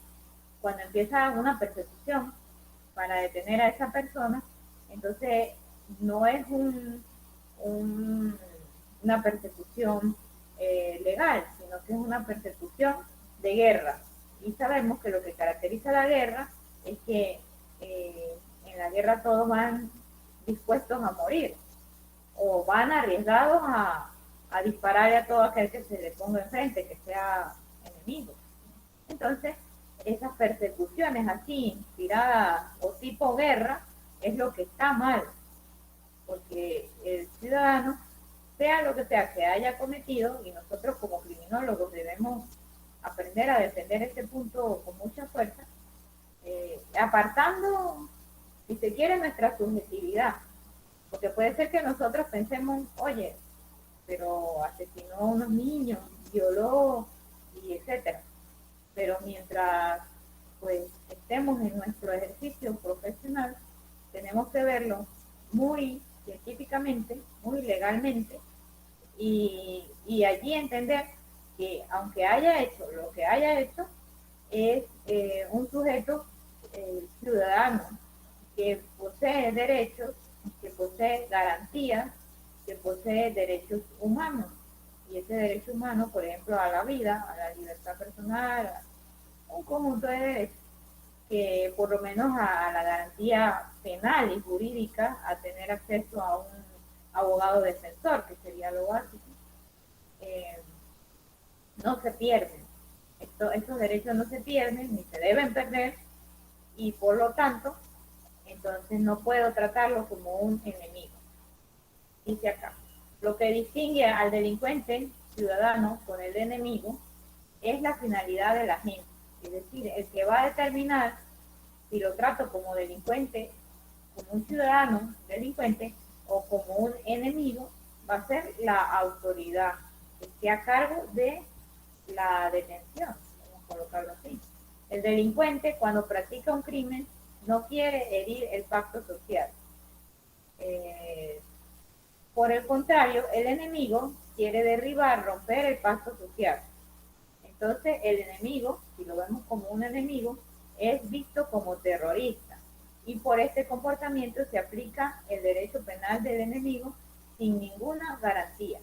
cuando empieza una persecución para detener a esa persona, entonces no es una persecución legal, sino que es una persecución de guerra. Y sabemos que lo que caracteriza la guerra es que en la guerra todos van dispuestos a morir o van arriesgados a dispararle a todo aquel que se le ponga enfrente, que sea enemigo. Entonces, esas persecuciones así, inspiradas o tipo guerra, es lo que está mal, porque el ciudadano, sea lo que sea que haya cometido, y nosotros como criminólogos debemos aprender a defender este punto con mucha fuerza, apartando, si se quiere, nuestra subjetividad, porque puede ser que nosotros pensemos, oye, pero asesinó a unos niños, violó, y etcétera. Pero mientras pues estemos en nuestro ejercicio profesional, tenemos que verlo muy científicamente, muy legalmente, y allí entender que aunque haya hecho lo que haya hecho, es un sujeto ciudadano que posee derechos, que posee garantías, que posee derechos humanos. Y ese derecho humano, por ejemplo, a la vida, a la libertad personal, a un conjunto de derechos, que por lo menos a la garantía penal y jurídica, a tener acceso a un abogado defensor, que sería lo básico, no se pierden. Estos derechos no se pierden ni se deben perder, y por lo tanto, entonces no puedo tratarlo como un enemigo. Dice acá, lo que distingue al delincuente ciudadano con el enemigo es la finalidad de la gente. Es decir, el que va a determinar si lo trato como delincuente, como un ciudadano delincuente o como un enemigo, va a ser la autoridad que esté a cargo de la detención, vamos a colocarlo así. El delincuente, cuando practica un crimen, no quiere herir el pacto social. Por el contrario, el enemigo quiere derribar, romper el pacto social. Entonces, el enemigo, si lo vemos como un enemigo, es visto como terrorista. Y por este comportamiento se aplica el derecho penal del enemigo sin ninguna garantía.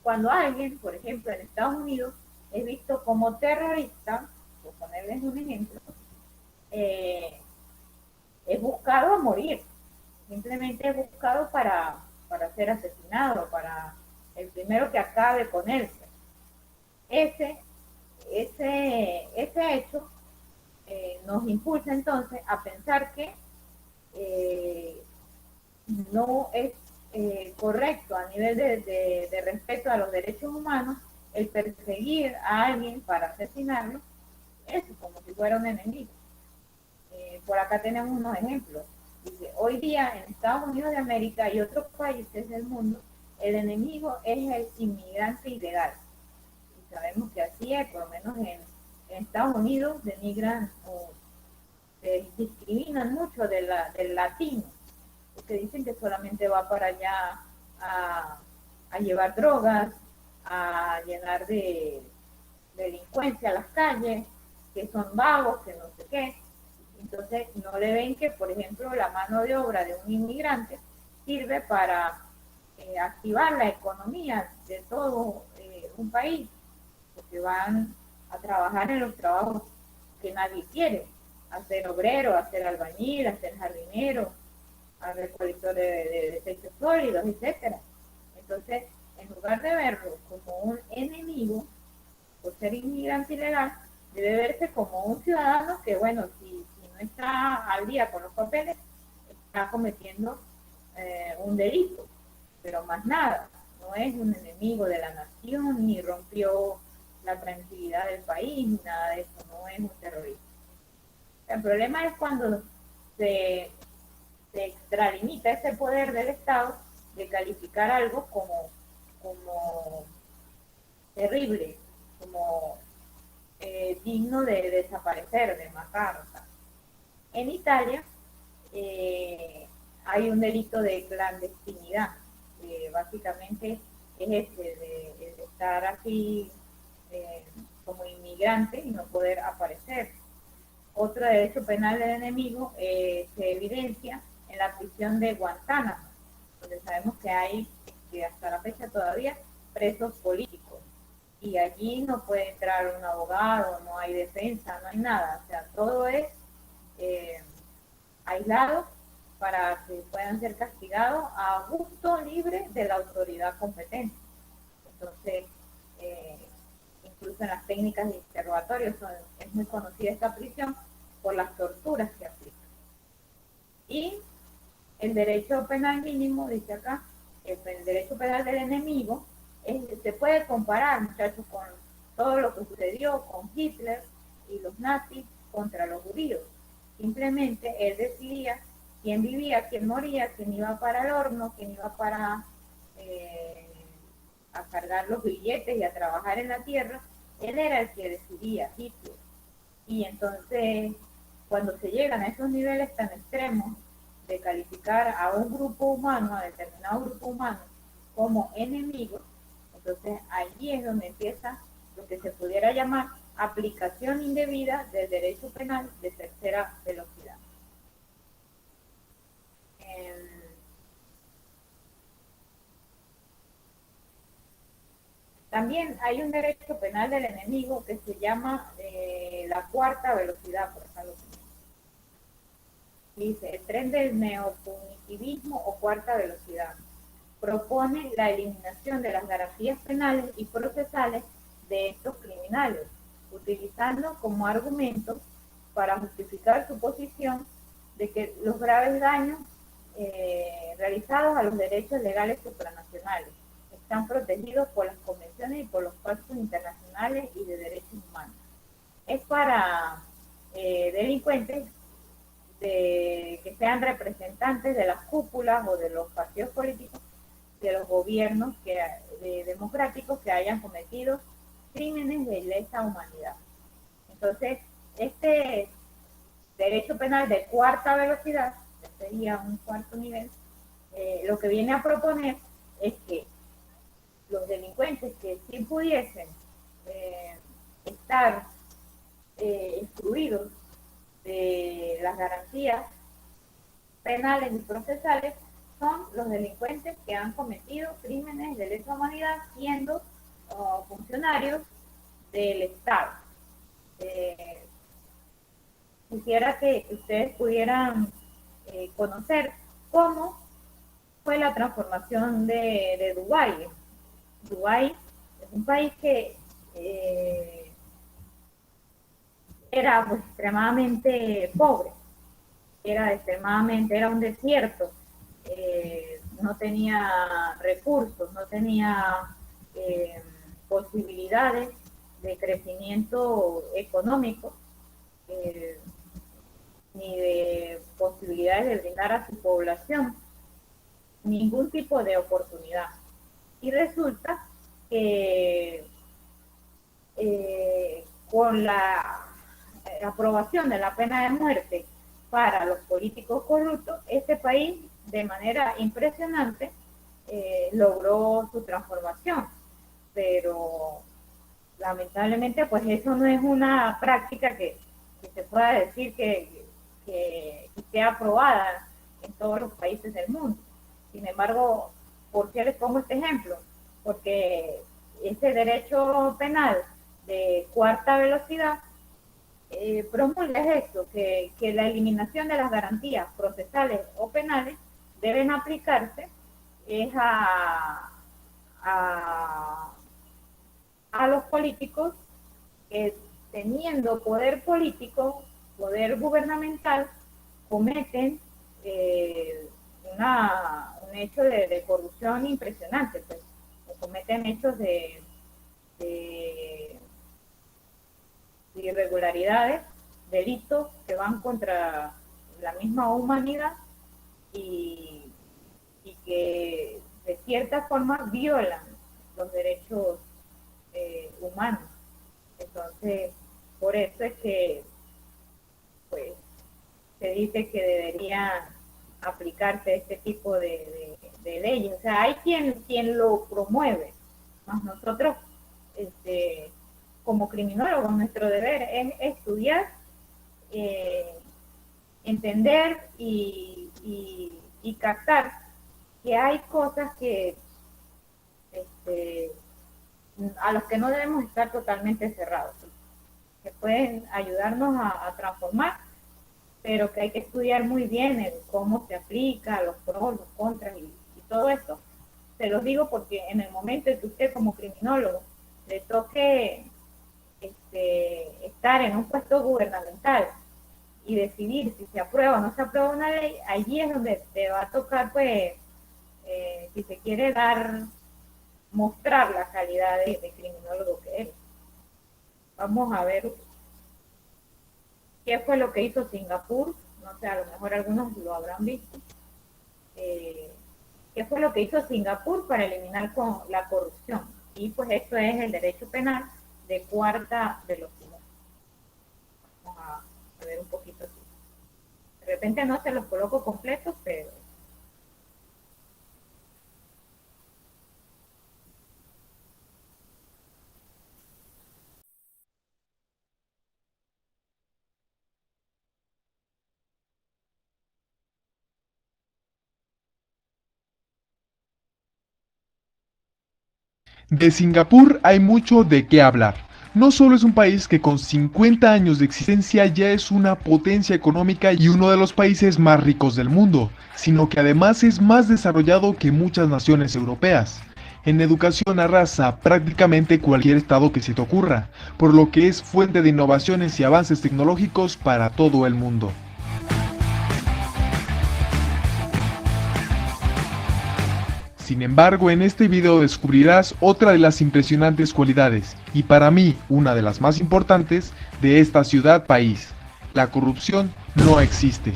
Cuando alguien, por ejemplo, en Estados Unidos, es visto como terrorista, por ponerles un ejemplo, es buscado a morir. Simplemente es buscado para ser asesinado, para el primero que acabe con él. Ese hecho nos impulsa entonces a pensar que no es correcto a nivel de respeto a los derechos humanos el perseguir a alguien para asesinarlo, eso como si fuera un enemigo. Por acá tenemos unos ejemplos. Dice, hoy día en Estados Unidos de América y otros países del mundo, el enemigo es el inmigrante ilegal. Y sabemos que así es, por lo menos en Estados Unidos denigran o discriminan mucho del latino, porque dicen que solamente va para allá a llevar drogas, a llenar de delincuencia las calles, que son vagos, que no sé qué. Entonces no le ven que, por ejemplo, la mano de obra de un inmigrante sirve para activar la economía de todo un país, porque van a trabajar en los trabajos que nadie quiere, a ser obrero, a ser albañil, a ser jardinero, a recolector de desechos sólidos, etcétera. Entonces, en lugar de verlo como un enemigo, por ser inmigrante ilegal, debe verse como un ciudadano que, bueno, si no está al día con los papeles, está cometiendo un delito, pero más nada, no es un enemigo de la nación, ni rompió la tranquilidad del país, ni nada de eso, no es un terrorista. El problema es cuando se extralimita ese poder del Estado de calificar algo como terrible, como digno de desaparecer, de matar. O sea. En Italia hay un delito de clandestinidad, que básicamente es ese, de estar aquí como inmigrante y no poder aparecer. Otro derecho penal del enemigo se evidencia en la prisión de Guantánamo, donde sabemos que hay, que hasta la fecha todavía, presos políticos. Y allí no puede entrar un abogado, no hay defensa, no hay nada. O sea, todo es aislado para que puedan ser castigados a gusto libre de la autoridad competente. Entonces, incluso en las técnicas de interrogatorio es muy conocida esta prisión por las torturas que aplica. Y el derecho penal mínimo, dice acá, el derecho penal del enemigo se puede comparar, muchachos, con todo lo que sucedió con Hitler y los nazis contra los judíos. Simplemente él decidía quién vivía, quién moría, quién iba para el horno, quién iba para a cargar los billetes y a trabajar en la tierra. Él era el que decidía, Hitler. Y entonces, cuando se llegan a esos niveles tan extremos de calificar a un grupo humano, a determinado grupo humano, como enemigo, entonces allí es donde empieza lo que se pudiera llamar aplicación indebida del derecho penal de tercera velocidad. También hay un derecho penal del enemigo que se llama la cuarta velocidad, por acá lo tenemos. Dice, el tren del neopunitivismo o cuarta velocidad propone la eliminación de las garantías penales y procesales de estos criminales, utilizando como argumento para justificar su posición de que los graves daños realizados a los derechos legales supranacionales están protegidos por las convenciones y por los pactos internacionales y de derechos humanos. Es para delincuentes que sean representantes de las cúpulas o de los partidos políticos de los gobiernos democráticos que hayan cometido crímenes de lesa humanidad. Entonces, este derecho penal de cuarta velocidad, que sería un cuarto nivel, lo que viene a proponer es que los delincuentes que sí pudiesen estar excluidos de las garantías penales y procesales son los delincuentes que han cometido crímenes de lesa humanidad siendo funcionarios del Estado. Quisiera que ustedes pudieran conocer cómo fue la transformación de Dubái. Dubái es un país que era pues, extremadamente pobre, era un desierto, no tenía recursos, no tenía posibilidades de crecimiento económico, ni de posibilidades de brindar a su población ningún tipo de oportunidad. Y resulta que con la aprobación de la pena de muerte para los políticos corruptos, este país de manera impresionante logró su transformación, pero lamentablemente pues eso no es una práctica que se pueda decir que esté aprobada en todos los países del mundo. Sin embargo, ¿por qué les pongo este ejemplo? Porque ese derecho penal de cuarta velocidad promulga esto, que la eliminación de las garantías procesales o penales deben aplicarse es a los políticos que teniendo poder político, poder gubernamental, cometen un hecho de corrupción impresionante, pues, cometen hechos de irregularidades, delitos que van contra la misma humanidad y que de cierta forma violan los derechos humanos. Entonces, por eso es que pues se dice que deberían aplicarse este tipo de de leyes, o sea, hay quien lo promueve, más nosotros, como criminólogos, nuestro deber es estudiar, entender y captar que hay cosas que a los que no debemos estar totalmente cerrados, que pueden ayudarnos a transformar, pero que hay que estudiar muy bien el cómo se aplica, los pros, los contras y todo eso. Se los digo porque en el momento en que usted como criminólogo le toque estar en un puesto gubernamental y decidir si se aprueba o no se aprueba una ley, allí es donde te va a tocar, pues, si se quiere mostrar la calidad de criminólogo que eres. Vamos a ver qué fue lo que hizo Singapur, no sé, a lo mejor algunos lo habrán visto. ¿Qué fue lo que hizo Singapur para eliminar la corrupción? Y pues esto es el derecho penal de cuarta velocidad. Vamos a ver un poquito así. De repente no se los coloco completos, pero... De Singapur hay mucho de qué hablar. No solo es un país que con 50 años de existencia ya es una potencia económica y uno de los países más ricos del mundo, sino que además es más desarrollado que muchas naciones europeas. En educación arrasa prácticamente cualquier estado que se te ocurra, por lo que es fuente de innovaciones y avances tecnológicos para todo el mundo. Sin embargo, en este video descubrirás otra de las impresionantes cualidades, y para mí una de las más importantes, de esta ciudad-país. La corrupción no existe.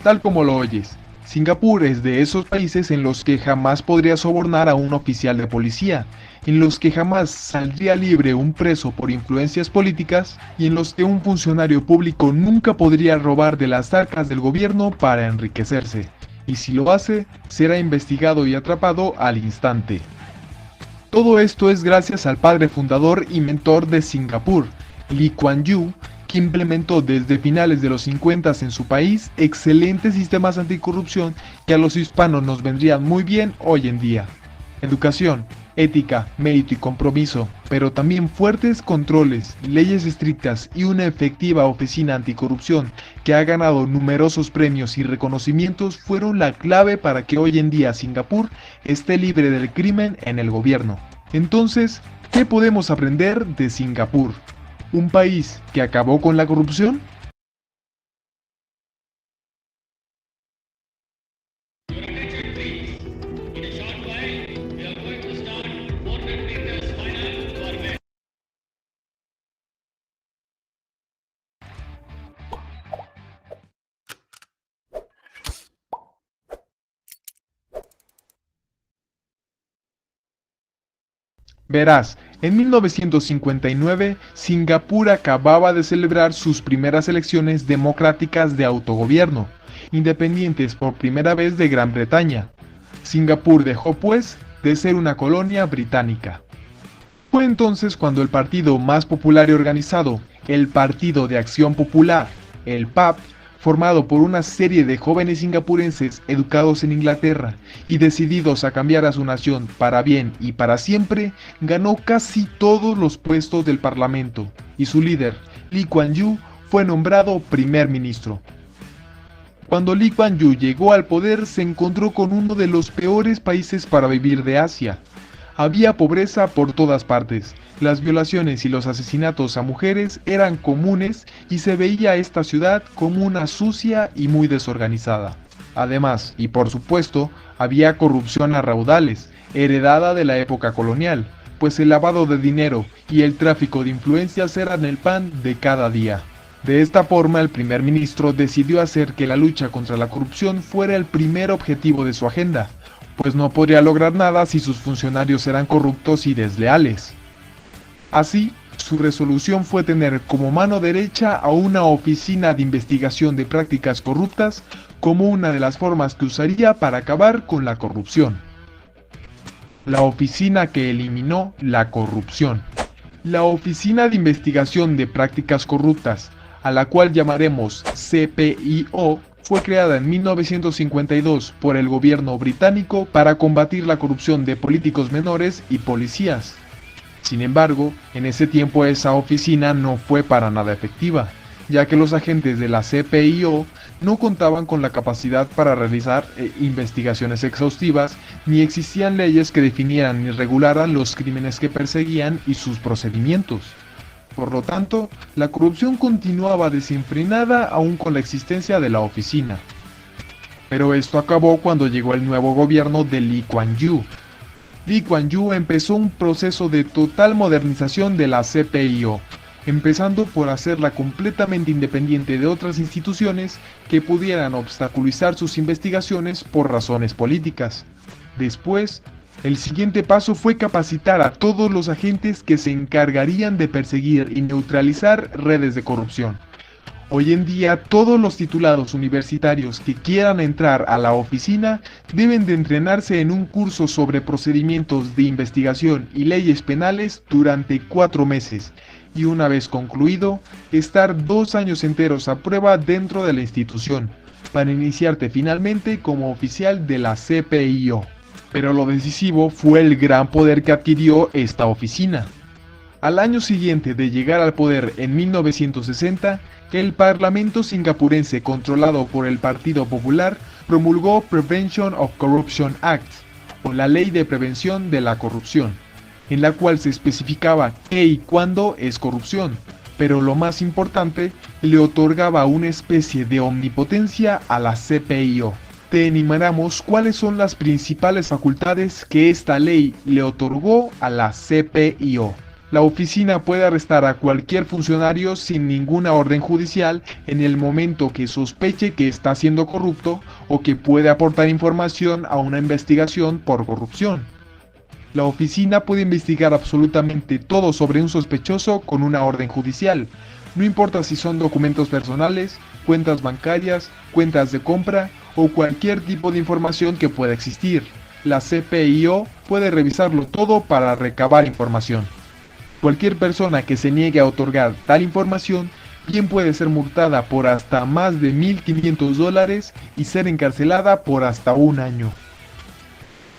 Tal como lo oyes, Singapur es de esos países en los que jamás podría sobornar a un oficial de policía, en los que jamás saldría libre un preso por influencias políticas, y en los que un funcionario público nunca podría robar de las arcas del gobierno para enriquecerse. Y si lo hace, será investigado y atrapado al instante. Todo esto es gracias al padre fundador y mentor de Singapur, Lee Kuan Yew, que implementó desde finales de los 50 en su país excelentes sistemas anticorrupción que a los hispanos nos vendrían muy bien hoy en día. Educación, ética, mérito y compromiso, pero también fuertes controles, leyes estrictas y una efectiva oficina anticorrupción que ha ganado numerosos premios y reconocimientos fueron la clave para que hoy en día Singapur esté libre del crimen en el gobierno. Entonces, ¿qué podemos aprender de Singapur? ¿Un país que acabó con la corrupción? Verás, en 1959, Singapur acababa de celebrar sus primeras elecciones democráticas de autogobierno, independientes por primera vez de Gran Bretaña. Singapur dejó pues de ser una colonia británica. Fue entonces cuando el partido más popular y organizado, el Partido de Acción Popular, el PAP, formado por una serie de jóvenes singapurenses educados en Inglaterra y decididos a cambiar a su nación para bien y para siempre, ganó casi todos los puestos del parlamento, y su líder, Lee Kuan Yew, fue nombrado primer ministro. Cuando Lee Kuan Yew llegó al poder, se encontró con uno de los peores países para vivir de Asia. Había pobreza por todas partes, las violaciones y los asesinatos a mujeres eran comunes y se veía a esta ciudad como una sucia y muy desorganizada. Además, y por supuesto, había corrupción a raudales, heredada de la época colonial, pues el lavado de dinero y el tráfico de influencias eran el pan de cada día. De esta forma, el primer ministro decidió hacer que la lucha contra la corrupción fuera el primer objetivo de su agenda, pues no podría lograr nada si sus funcionarios eran corruptos y desleales. Así, su resolución fue tener como mano derecha a una oficina de investigación de prácticas corruptas como una de las formas que usaría para acabar con la corrupción. La oficina que eliminó la corrupción. La Oficina de Investigación de Prácticas Corruptas, a la cual llamaremos CPIO, fue creada en 1952 por el gobierno británico para combatir la corrupción de políticos menores y policías. Sin embargo, en ese tiempo esa oficina no fue para nada efectiva, ya que los agentes de la CPIO no contaban con la capacidad para realizar investigaciones exhaustivas, ni existían leyes que definieran ni regularan los crímenes que perseguían y sus procedimientos. Por lo tanto, la corrupción continuaba desenfrenada aún con la existencia de la oficina. Pero esto acabó cuando llegó el nuevo gobierno de Lee Kuan Yew. Lee Kuan Yew empezó un proceso de total modernización de la CPIO, empezando por hacerla completamente independiente de otras instituciones que pudieran obstaculizar sus investigaciones por razones políticas. Después, el siguiente paso fue capacitar a todos los agentes que se encargarían de perseguir y neutralizar redes de corrupción. Hoy en día, todos los titulados universitarios que quieran entrar a la oficina deben de entrenarse en un curso sobre procedimientos de investigación y leyes penales durante 4 meses, y una vez concluido, estar 2 años enteros a prueba dentro de la institución, para iniciarte finalmente como oficial de la CPIO. Pero lo decisivo fue el gran poder que adquirió esta oficina. Al año siguiente de llegar al poder en 1960, el Parlamento singapurense controlado por el Partido Popular promulgó Prevention of Corruption Act, o la Ley de Prevención de la Corrupción, en la cual se especificaba qué y cuándo es corrupción, pero lo más importante, le otorgaba una especie de omnipotencia a la CPIO. Te enumeramos cuáles son las principales facultades que esta ley le otorgó a la CPIO. La oficina puede arrestar a cualquier funcionario sin ninguna orden judicial en el momento que sospeche que está siendo corrupto o que puede aportar información a una investigación por corrupción. La oficina puede investigar absolutamente todo sobre un sospechoso con una orden judicial, no importa si son documentos personales, cuentas bancarias, cuentas de compra o cualquier tipo de información que pueda existir. La CPIO puede revisarlo todo para recabar información. Cualquier persona que se niegue a otorgar tal información bien puede ser multada por hasta más de $1,500 y ser encarcelada por hasta 1 año.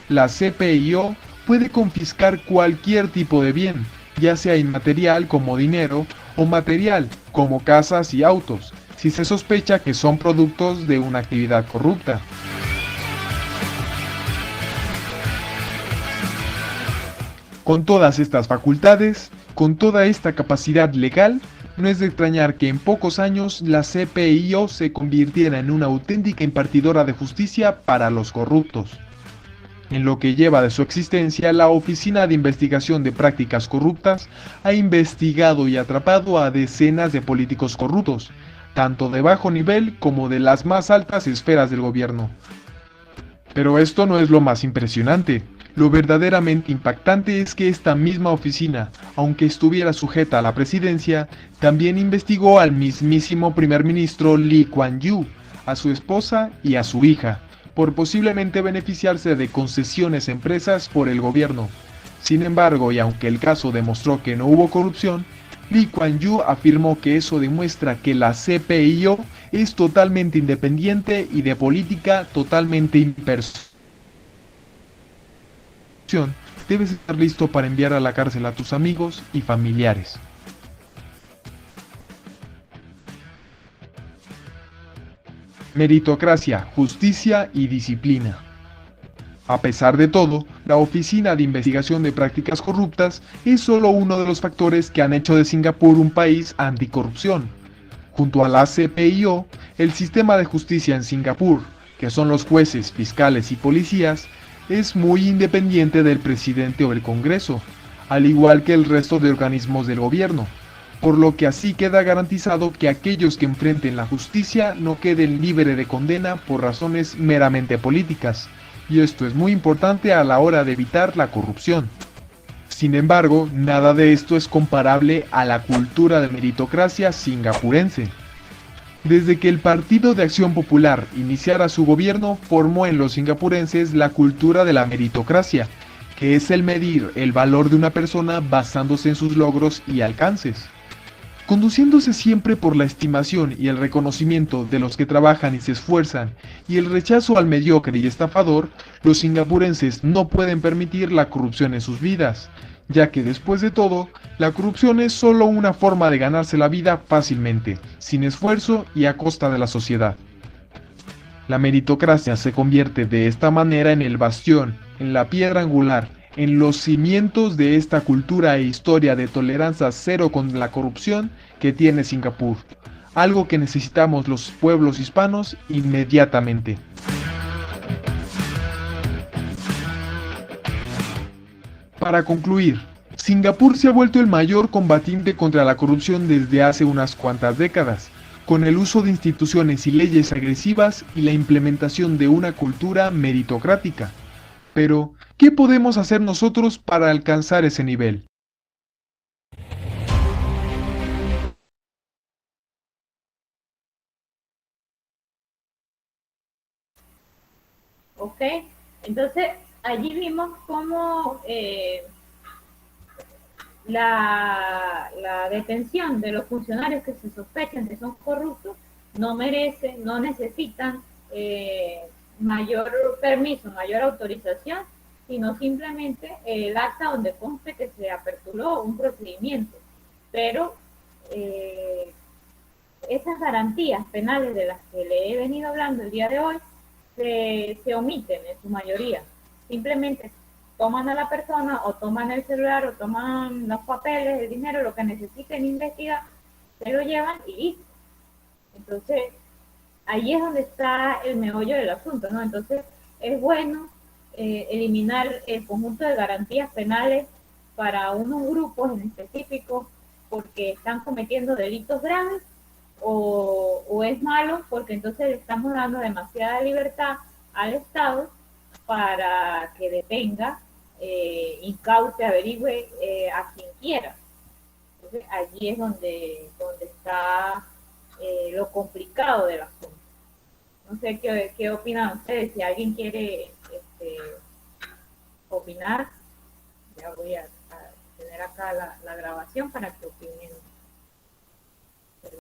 La CPIO puede confiscar cualquier tipo de bien, ya sea inmaterial como dinero o material como casas y autos, si se sospecha que son productos de una actividad corrupta. Con todas estas facultades, con toda esta capacidad legal, no es de extrañar que en pocos años la CPIO se convirtiera en una auténtica impartidora de justicia para los corruptos. En lo que lleva de su existencia, la Oficina de Investigación de Prácticas Corruptas ha investigado y atrapado a decenas de políticos corruptos, tanto de bajo nivel como de las más altas esferas del gobierno. Pero esto no es lo más impresionante. Lo verdaderamente impactante es que esta misma oficina, aunque estuviera sujeta a la presidencia, también investigó al mismísimo primer ministro Lee Kuan Yew, a su esposa y a su hija, por posiblemente beneficiarse de concesiones a empresas por el gobierno. Sin embargo, y aunque el caso demostró que no hubo corrupción, Lee Kuan Yew afirmó que eso demuestra que la CPIO es totalmente independiente y de política totalmente impersonal. Debes estar listo para enviar a la cárcel a tus amigos y familiares. Meritocracia, justicia y disciplina. A pesar de todo, la Oficina de Investigación de Prácticas Corruptas es solo uno de los factores que han hecho de Singapur un país anticorrupción. Junto a la CPIO, el sistema de justicia en Singapur, que son los jueces, fiscales y policías, es muy independiente del presidente o el Congreso, al igual que el resto de organismos del gobierno, por lo que así queda garantizado que aquellos que enfrenten la justicia no queden libres de condena por razones meramente políticas, y esto es muy importante a la hora de evitar la corrupción. Sin embargo, nada de esto es comparable a la cultura de meritocracia singapurense. Desde que el Partido de Acción Popular iniciara su gobierno, formó en los singapurenses la cultura de la meritocracia, que es el medir el valor de una persona basándose en sus logros y alcances. Conduciéndose siempre por la estimación y el reconocimiento de los que trabajan y se esfuerzan, y el rechazo al mediocre y estafador, los singapurenses no pueden permitir la corrupción en sus vidas, ya que después de todo, la corrupción es solo una forma de ganarse la vida fácilmente, sin esfuerzo y a costa de la sociedad. La meritocracia se convierte de esta manera en el bastión, en la piedra angular, en los cimientos de esta cultura e historia de tolerancia cero con la corrupción que tiene Singapur, algo que necesitamos los pueblos hispanos inmediatamente. Para concluir, Singapur se ha vuelto el mayor combatiente contra la corrupción desde hace unas cuantas décadas, con el uso de instituciones y leyes agresivas y la implementación de una cultura meritocrática. Pero, ¿qué podemos hacer nosotros para alcanzar ese nivel? ¿Ok? Entonces, allí vimos cómo la detención de los funcionarios que se sospechan que son corruptos no merecen, no necesitan mayor permiso, mayor autorización, sino simplemente el acta donde conste que se aperturó un procedimiento. Pero esas garantías penales de las que le he venido hablando el día de hoy se omiten en su mayoría. Simplemente toman a la persona o toman el celular o toman los papeles, el dinero, lo que necesiten investigar, se lo llevan y listo. Entonces, ahí es donde está el meollo del asunto, ¿no? Entonces, es bueno eliminar el conjunto de garantías penales para unos grupos en específico porque están cometiendo delitos graves, o es malo porque entonces le estamos dando demasiada libertad al Estado para que detenga, incaute, averigüe a quien quiera. Entonces allí es donde está lo complicado del asunto. No sé qué opinan ustedes, si alguien quiere opinar, ya voy a tener acá la grabación para que opinen.